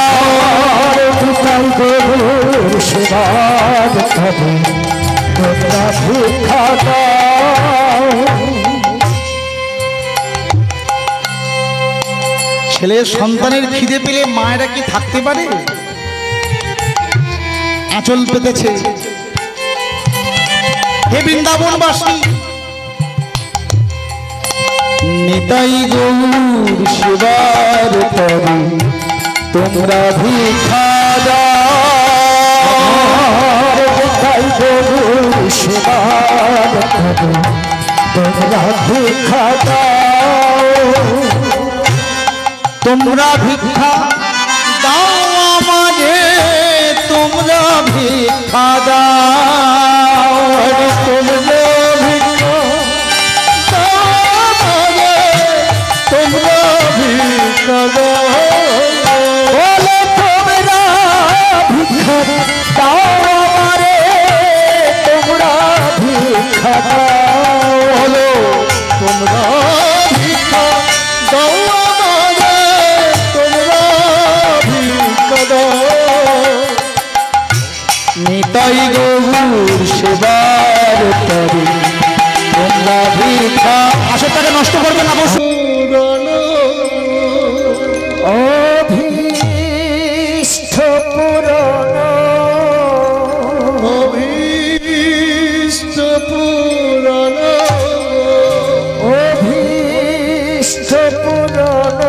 নিতাই গৌর সেবার তরি তোমরা ভিক্ষা দাও। ছেলের সন্তানের খিদে পেলে মায়েরা কি থাকতে পারে? আঁচল পেতেছে। হে বৃন্দাবনবাসী, নিতাই গৌর সেবার তরি তোমরা ভিক্ষা দাও, নিতাই গৌর সেবার তরি তোমরা ভিক্ষা দাও। তোমরা ভিক্ষা দাও আমারে, তোমরা ভিক্ষা দাও, তোমরা ভিক্ষা দাও আমারে, তোমরা ভিক্ষা দাও, বলে তোমরা ভিক্ষা দাও আমারে, তোমরা ভিক্ষা দাও। বলো তোমরা ভিক্ষা দাও আমারে, তোমরা ভিক্ষা দাও। নিতাই গৌর সেবার তরি তোমরা ভিক্ষা। আসরটাকে নষ্ট করবে না, বসুন। অভীষ্ট পুরন অভীষ্ট পুরাণ, অভীষ্ট পুরন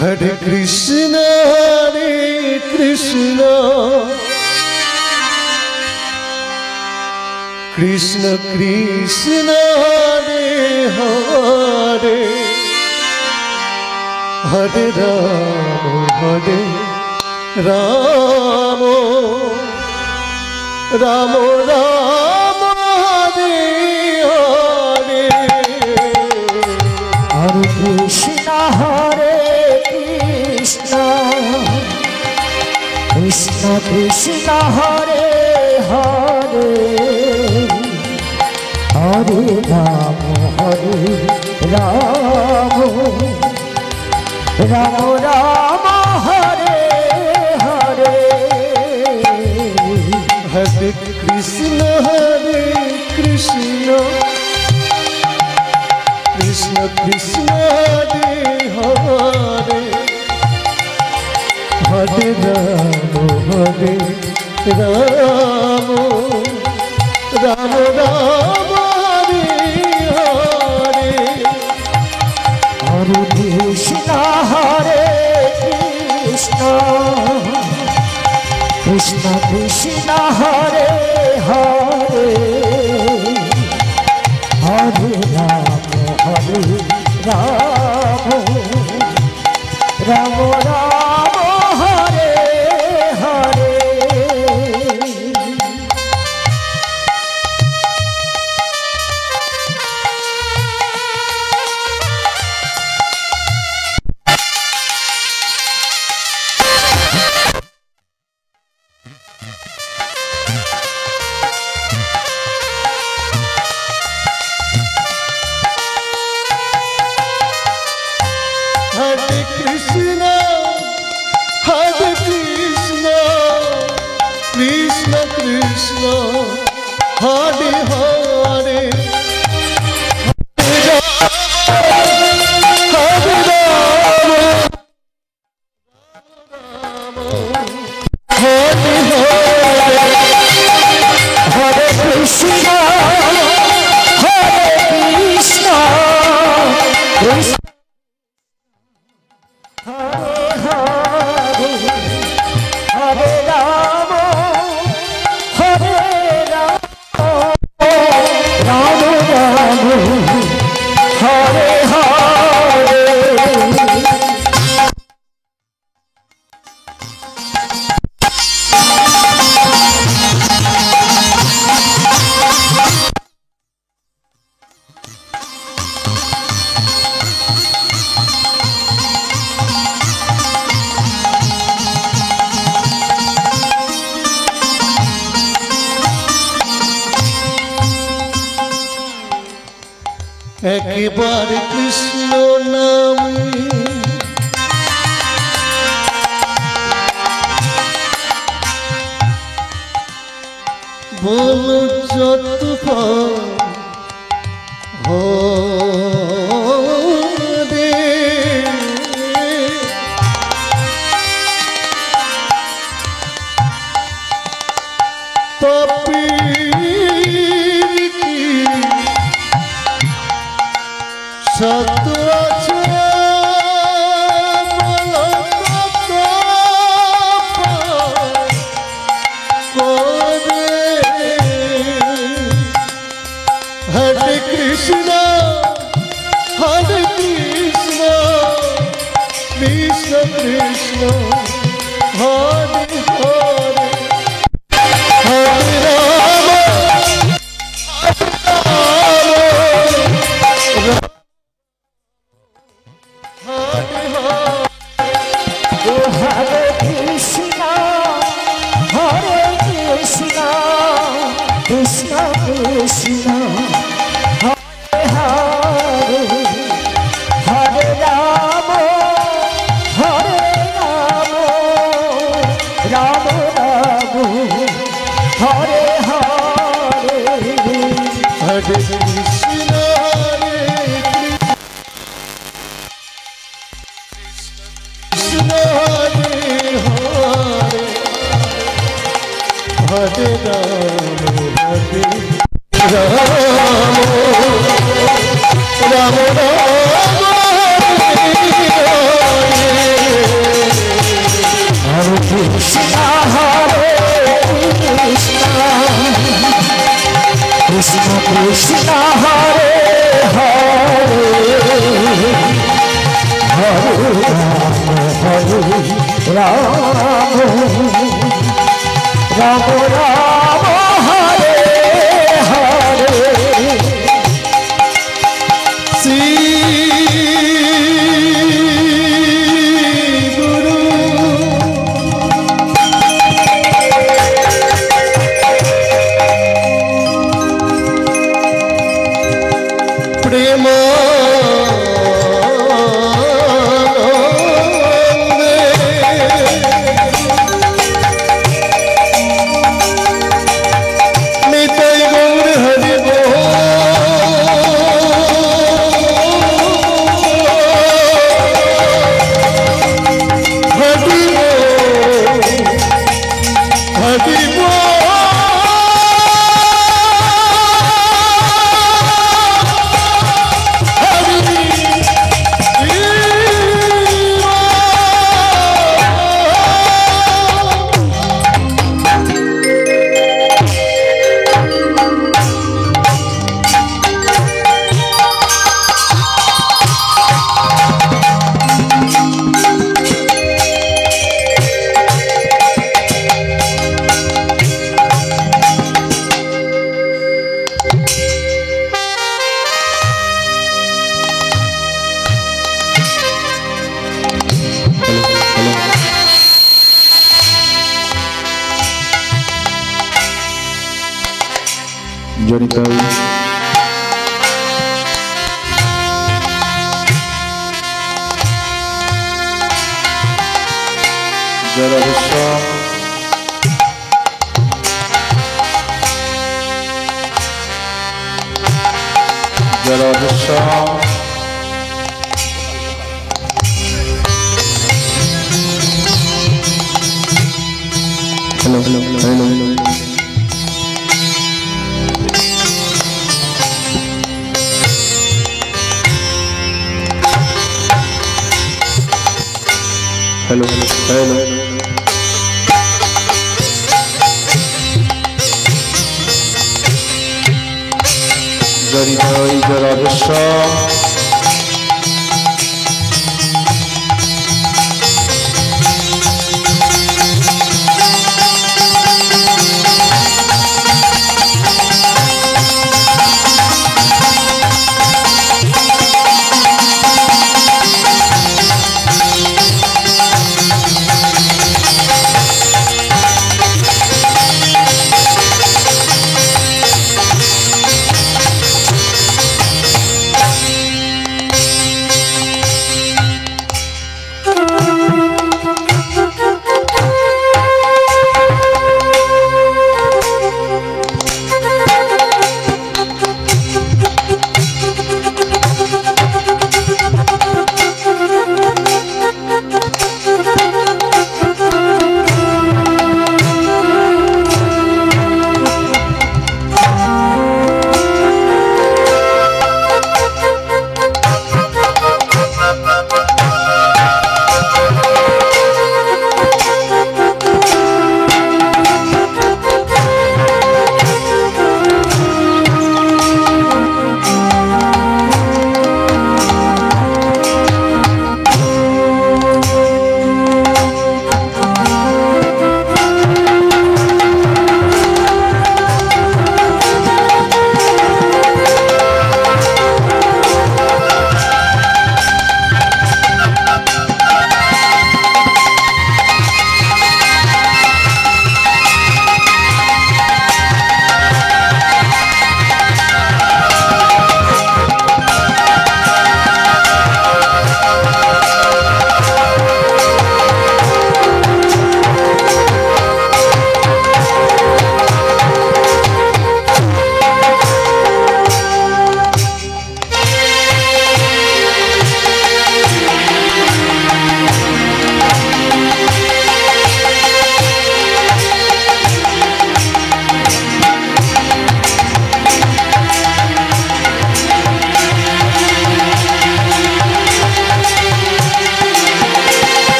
হরে কৃষ্ণ হরে কৃষ্ণ কৃষ্ণ কৃষ্ণ হরে হরে, হরে রাম রাম রাম হরে হরে। হরে কৃষ্ণ হরে কৃষ্ণ কৃষ্ণ কৃষ্ণ হরে হরে, হরে রাম রাম রাম হরে হরে, কৃষ্ণ হরে হরে হরে রাম রাম রাম হরে হরে হরে কৃষ্ণ হরে Krishna Krishna Krishna Hare Hare Hare Ram Ram Ram Hare Hare Hare Krishna, Krishna Krishna, Hare Hare, Hare Rama, Hare Krishna Hare Krishna Krishna একবার কৃষ্ণ নামে বল যত হরে তপি সত আছে হরে Krishna Krishna Krishna Hare Hare Hare Ram Hare Krishna Hare Krishna Krishna Krishna Hare Hare Hare Rama Hare Rama Rama Rama Hare Hare Hare Krishna Krishna Hare Hare Ram Ram Hare Krishna Hare Krishna Krishna Krishna Hare Hare Hare Rama Rama Rama Hare Hare Sri Guru Prema জনিতাই জরাধস্য জরাধস্য hello hello hello hello hello hello জরিদয় জরাধস্য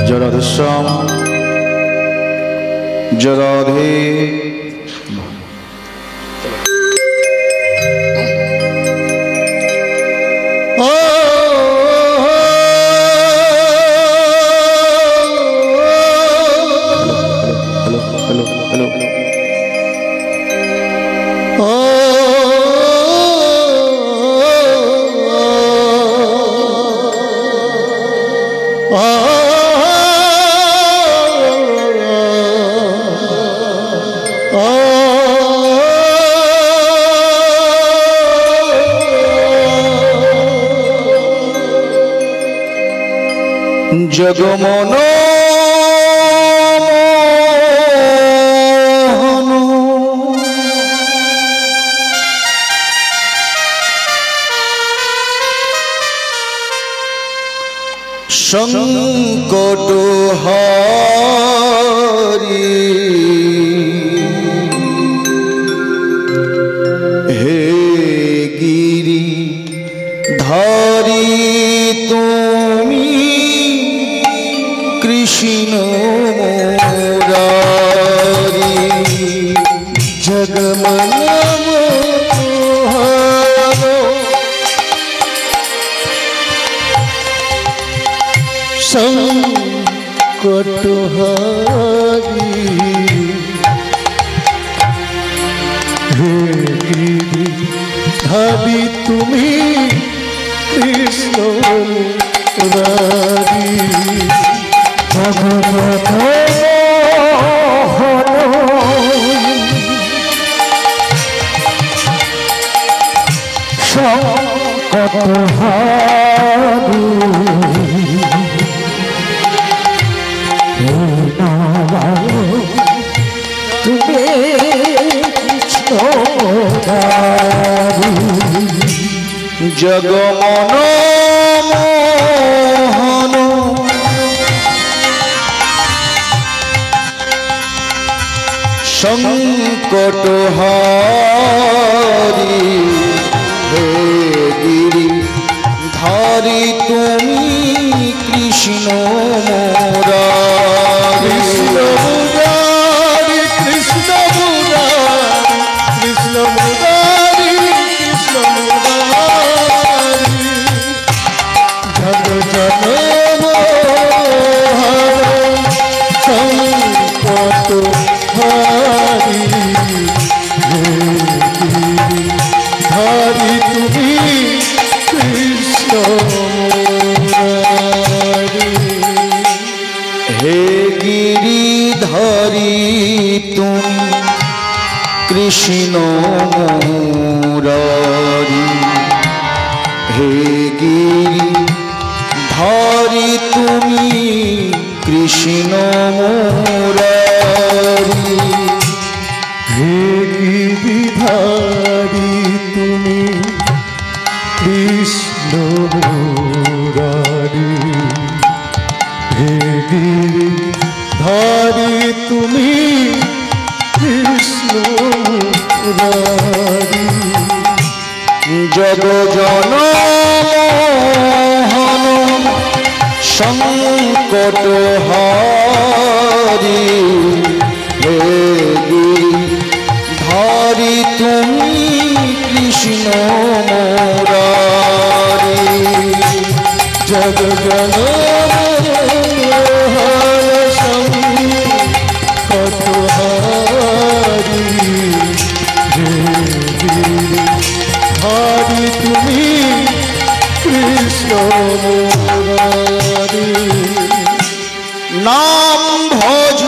জরাধস্যম জরাধে জগমন সংকট হারি হে গিরি ধারি তুমি কৃষ্ণ মুরারি জগমন সংকট হারি হে গিরি ধারি তুমি কৃষ্ণ মুরারি সংকট হারি তুমি কৃষ্ণ জগমন মোহন সংকট হারি হে গিরি ধারি তুমি কৃষ্ণ মুরারি কৃষ্ণ মুরারি কৃষ্ণ মুরারি কৃষ্ণ মুরারি জগ জনম সংকট হারি ধারি তুমি কৃষ্ণ মুরারি হে গিরি ধারি তুমি কৃষ্ণ মুরারি হে গিরি ধারি তুমি কৃষ্ণ মুরারি হে গিরিধারি তুমি কৃষ্ণ মুরারি হে গিরিধারি তুমি কৃষ্ণ মুরারি জগ জনমোহন সংকট হারি হে গিরি ধারি তুমি কৃষ্ণ মুরারি জগ সংকট হারি হে গিরিধারি তুমি কৃষ্ণ মুরারি নাম ভজ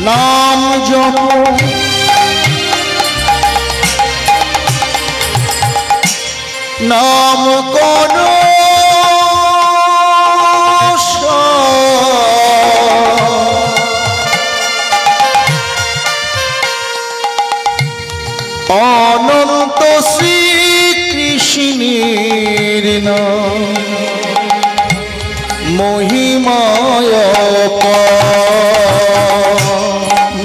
নাম জপ নাম কোন অনন্ত শ্রীকৃষ্ণের নাম মহিমায়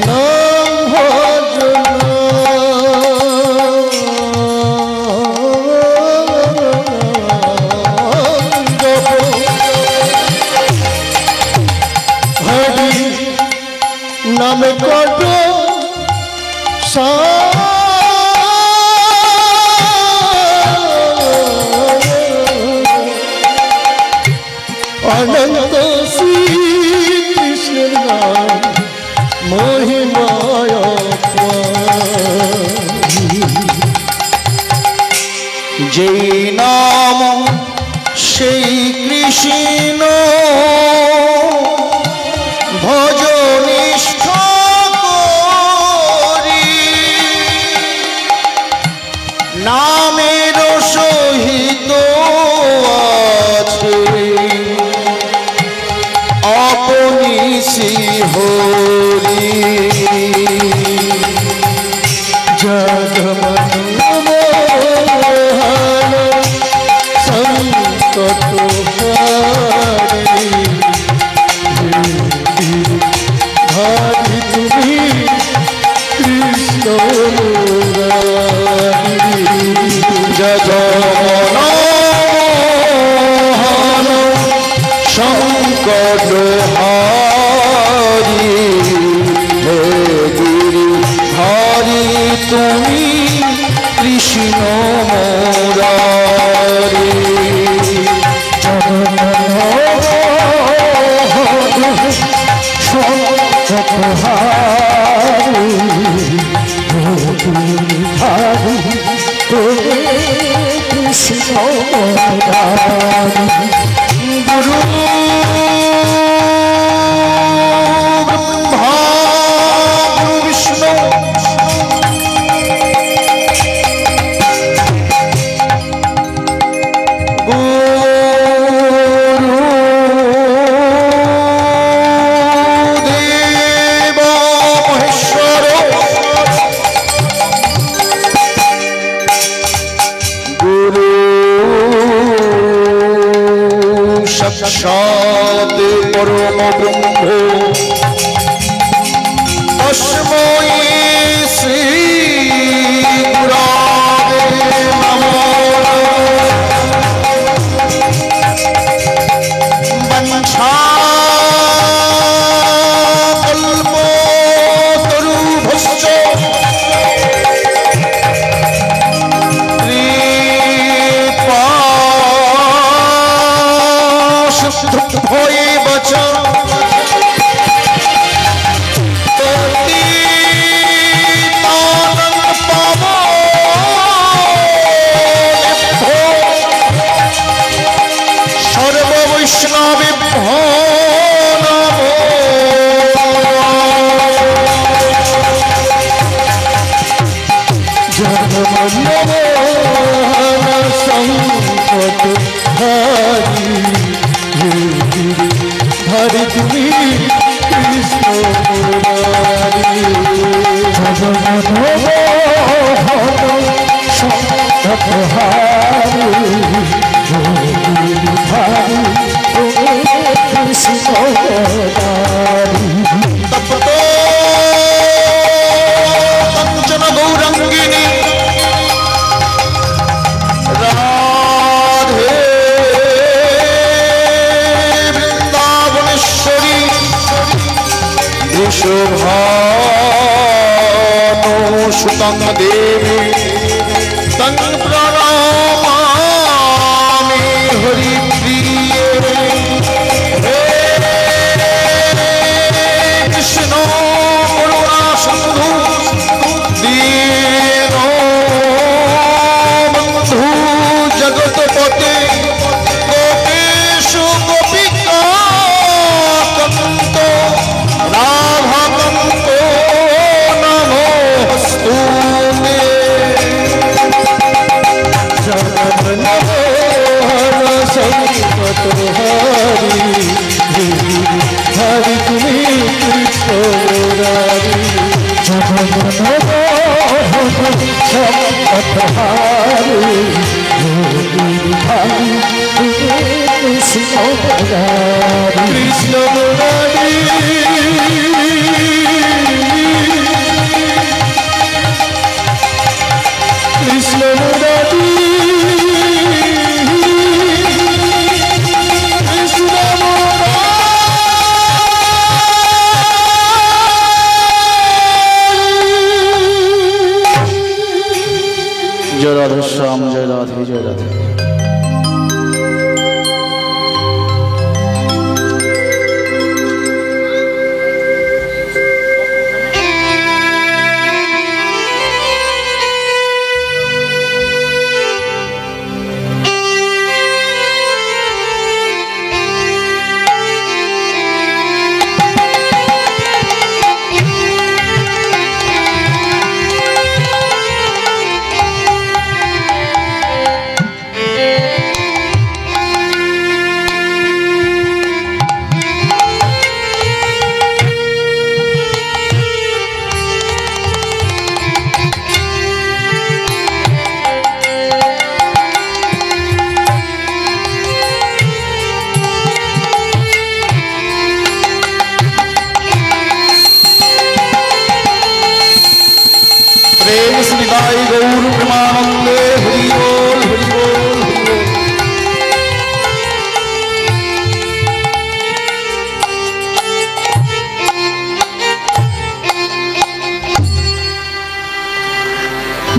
নাম ভজন হরি নামে কত অনন্ত শ্রীকৃষ্ণের নাম মহিমায় যেই নাম সেই কৃষ্ণ ভজনিষ্ঠ করি নামের সহিত আছে শ্রী হরি জগমনোহন সংকট হারি ভারি তুমি কৃষ্ণ মুরারি জগমনোহন সংকট হারি হে গিরি হারি তুমি কৃষ্ণ মুরারি গুরু ব্রহ্মা গুরু বিষ্ণু গুরুদেব মহেশ্বর গুরু সাক্ষাৎ পরম ব্রহ্ম তস্मै শ্রী গুরবে নমঃ বঞ্ছাকল্পতরুভ্যশ্চ কৃপাসিন্ধুভ্যৈব চ পতিতানাং পাবনেভ্যো সর্ববৈষ্ণবেভ্যো নমো জগমনোহন সংকট হারি হরি তুমি কৃষ্ণ মুরারি তপ্ত কাঞ্চন গৌরাঙ্গিনী রাধে বৃন্দাবনেশ্বরী বৃষভানুসুতং দেবী তং প্রণমামি হরিপ্রিয়ে হে কৃষ্ণ করুণা সিন্ধু দীনবন্ধু জগৎপতে গোপেশ গোপিকা কান্ত রাধাকান্ত নমোস্তুতে জগমনোহন সংকট হারি হরি তুমি কৃষ্ণ মুরারি কৃষ্ণ মুরারি কৃষ্ণ মুরারি কৃষ্ণ মুরারি জয় রাধে শ্যাম জয় রাধে জয় রাধে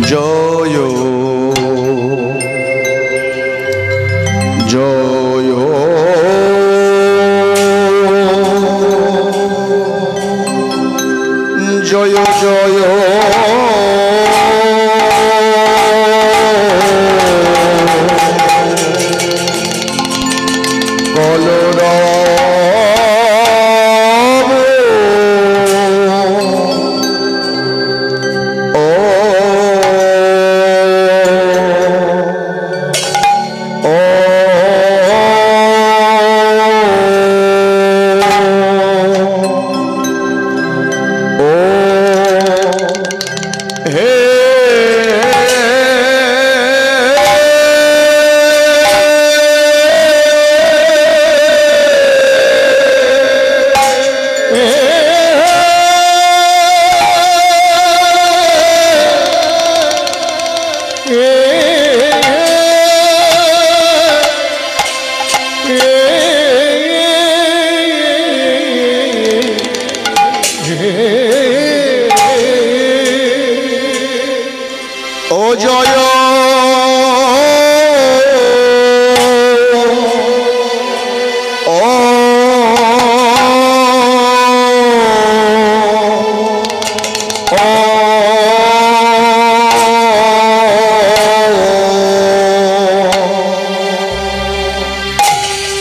জয় জয় জয় জয়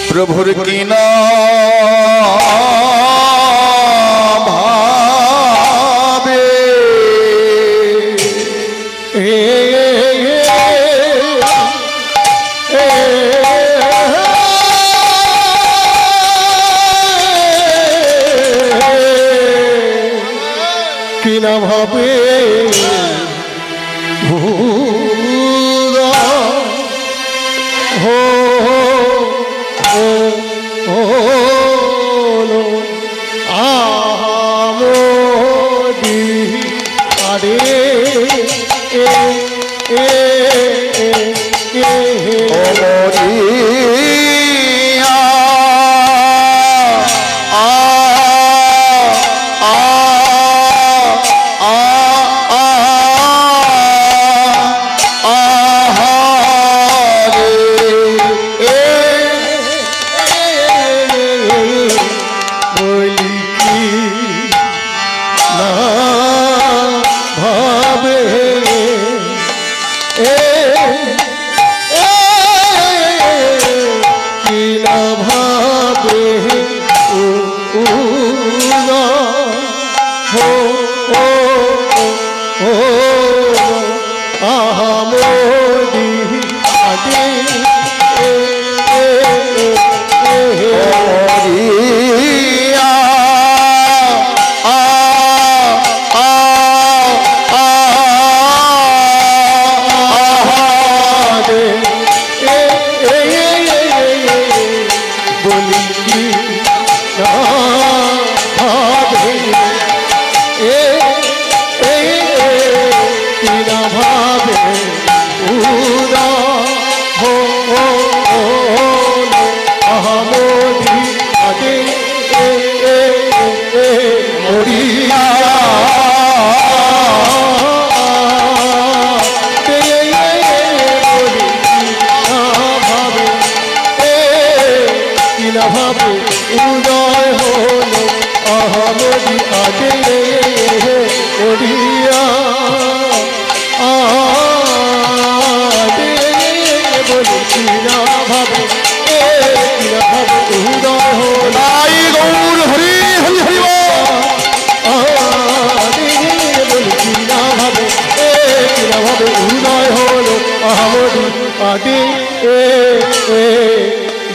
প্রভুর কি নাম ভাবে কি না ভাবে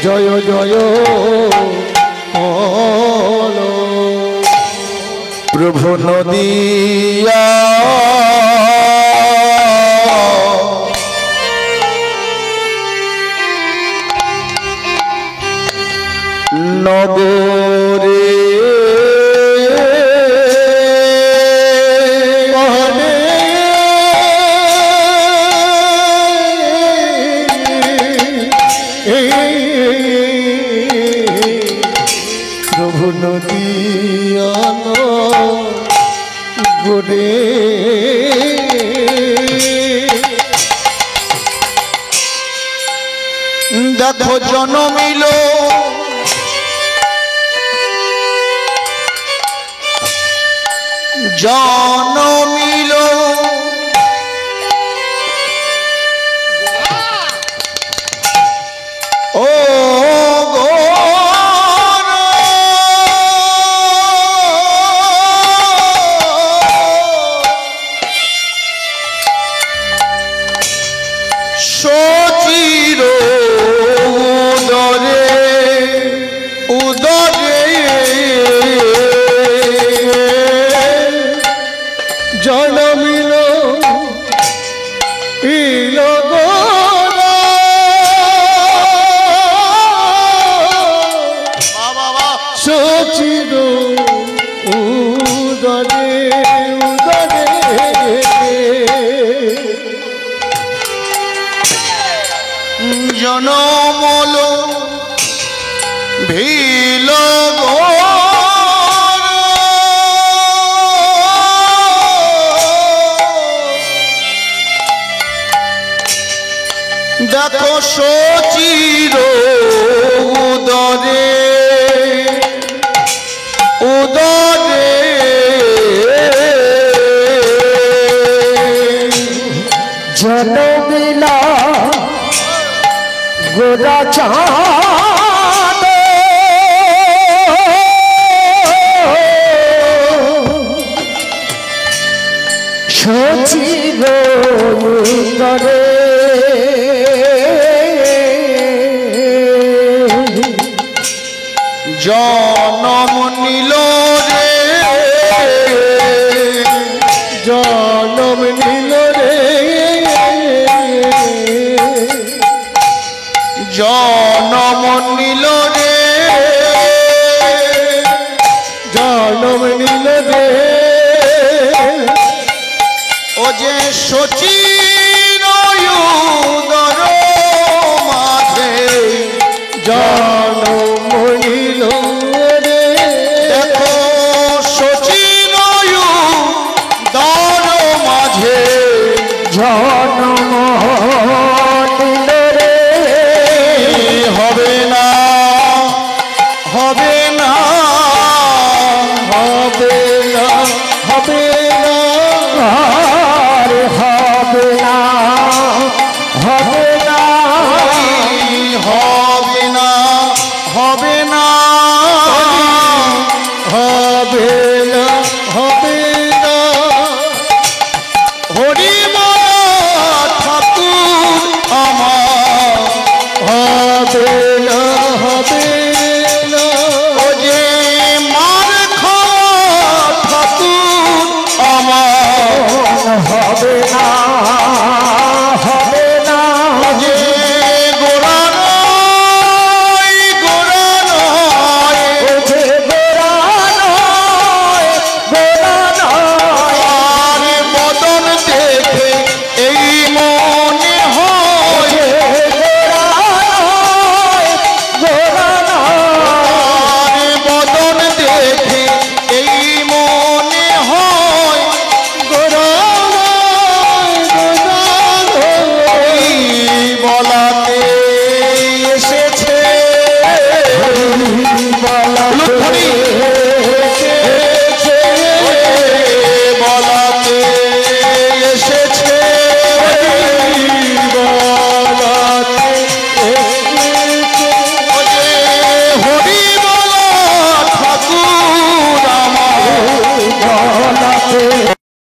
জয় জয় প্রভু নদিয়া নগরে প্রভু নদিয়ান গোরে দেখো জনমিল জনমিল ও গো সচির উদরে উদরে জনমিল ইল সচির উদরে উদরে জনমল ভিল দেখো সচির উদরে উদরে জনমিলা গোরা চাঁদ সচিব উদরে জনম নিল রে জনম নিল রে জনম নিল রে জনম নিল রে ও যে সচির উদর মাঝে জনম নিল রে দেখো সচির উদর মাঝে জনম নিল রে হবে না হবে না হবে না হবে না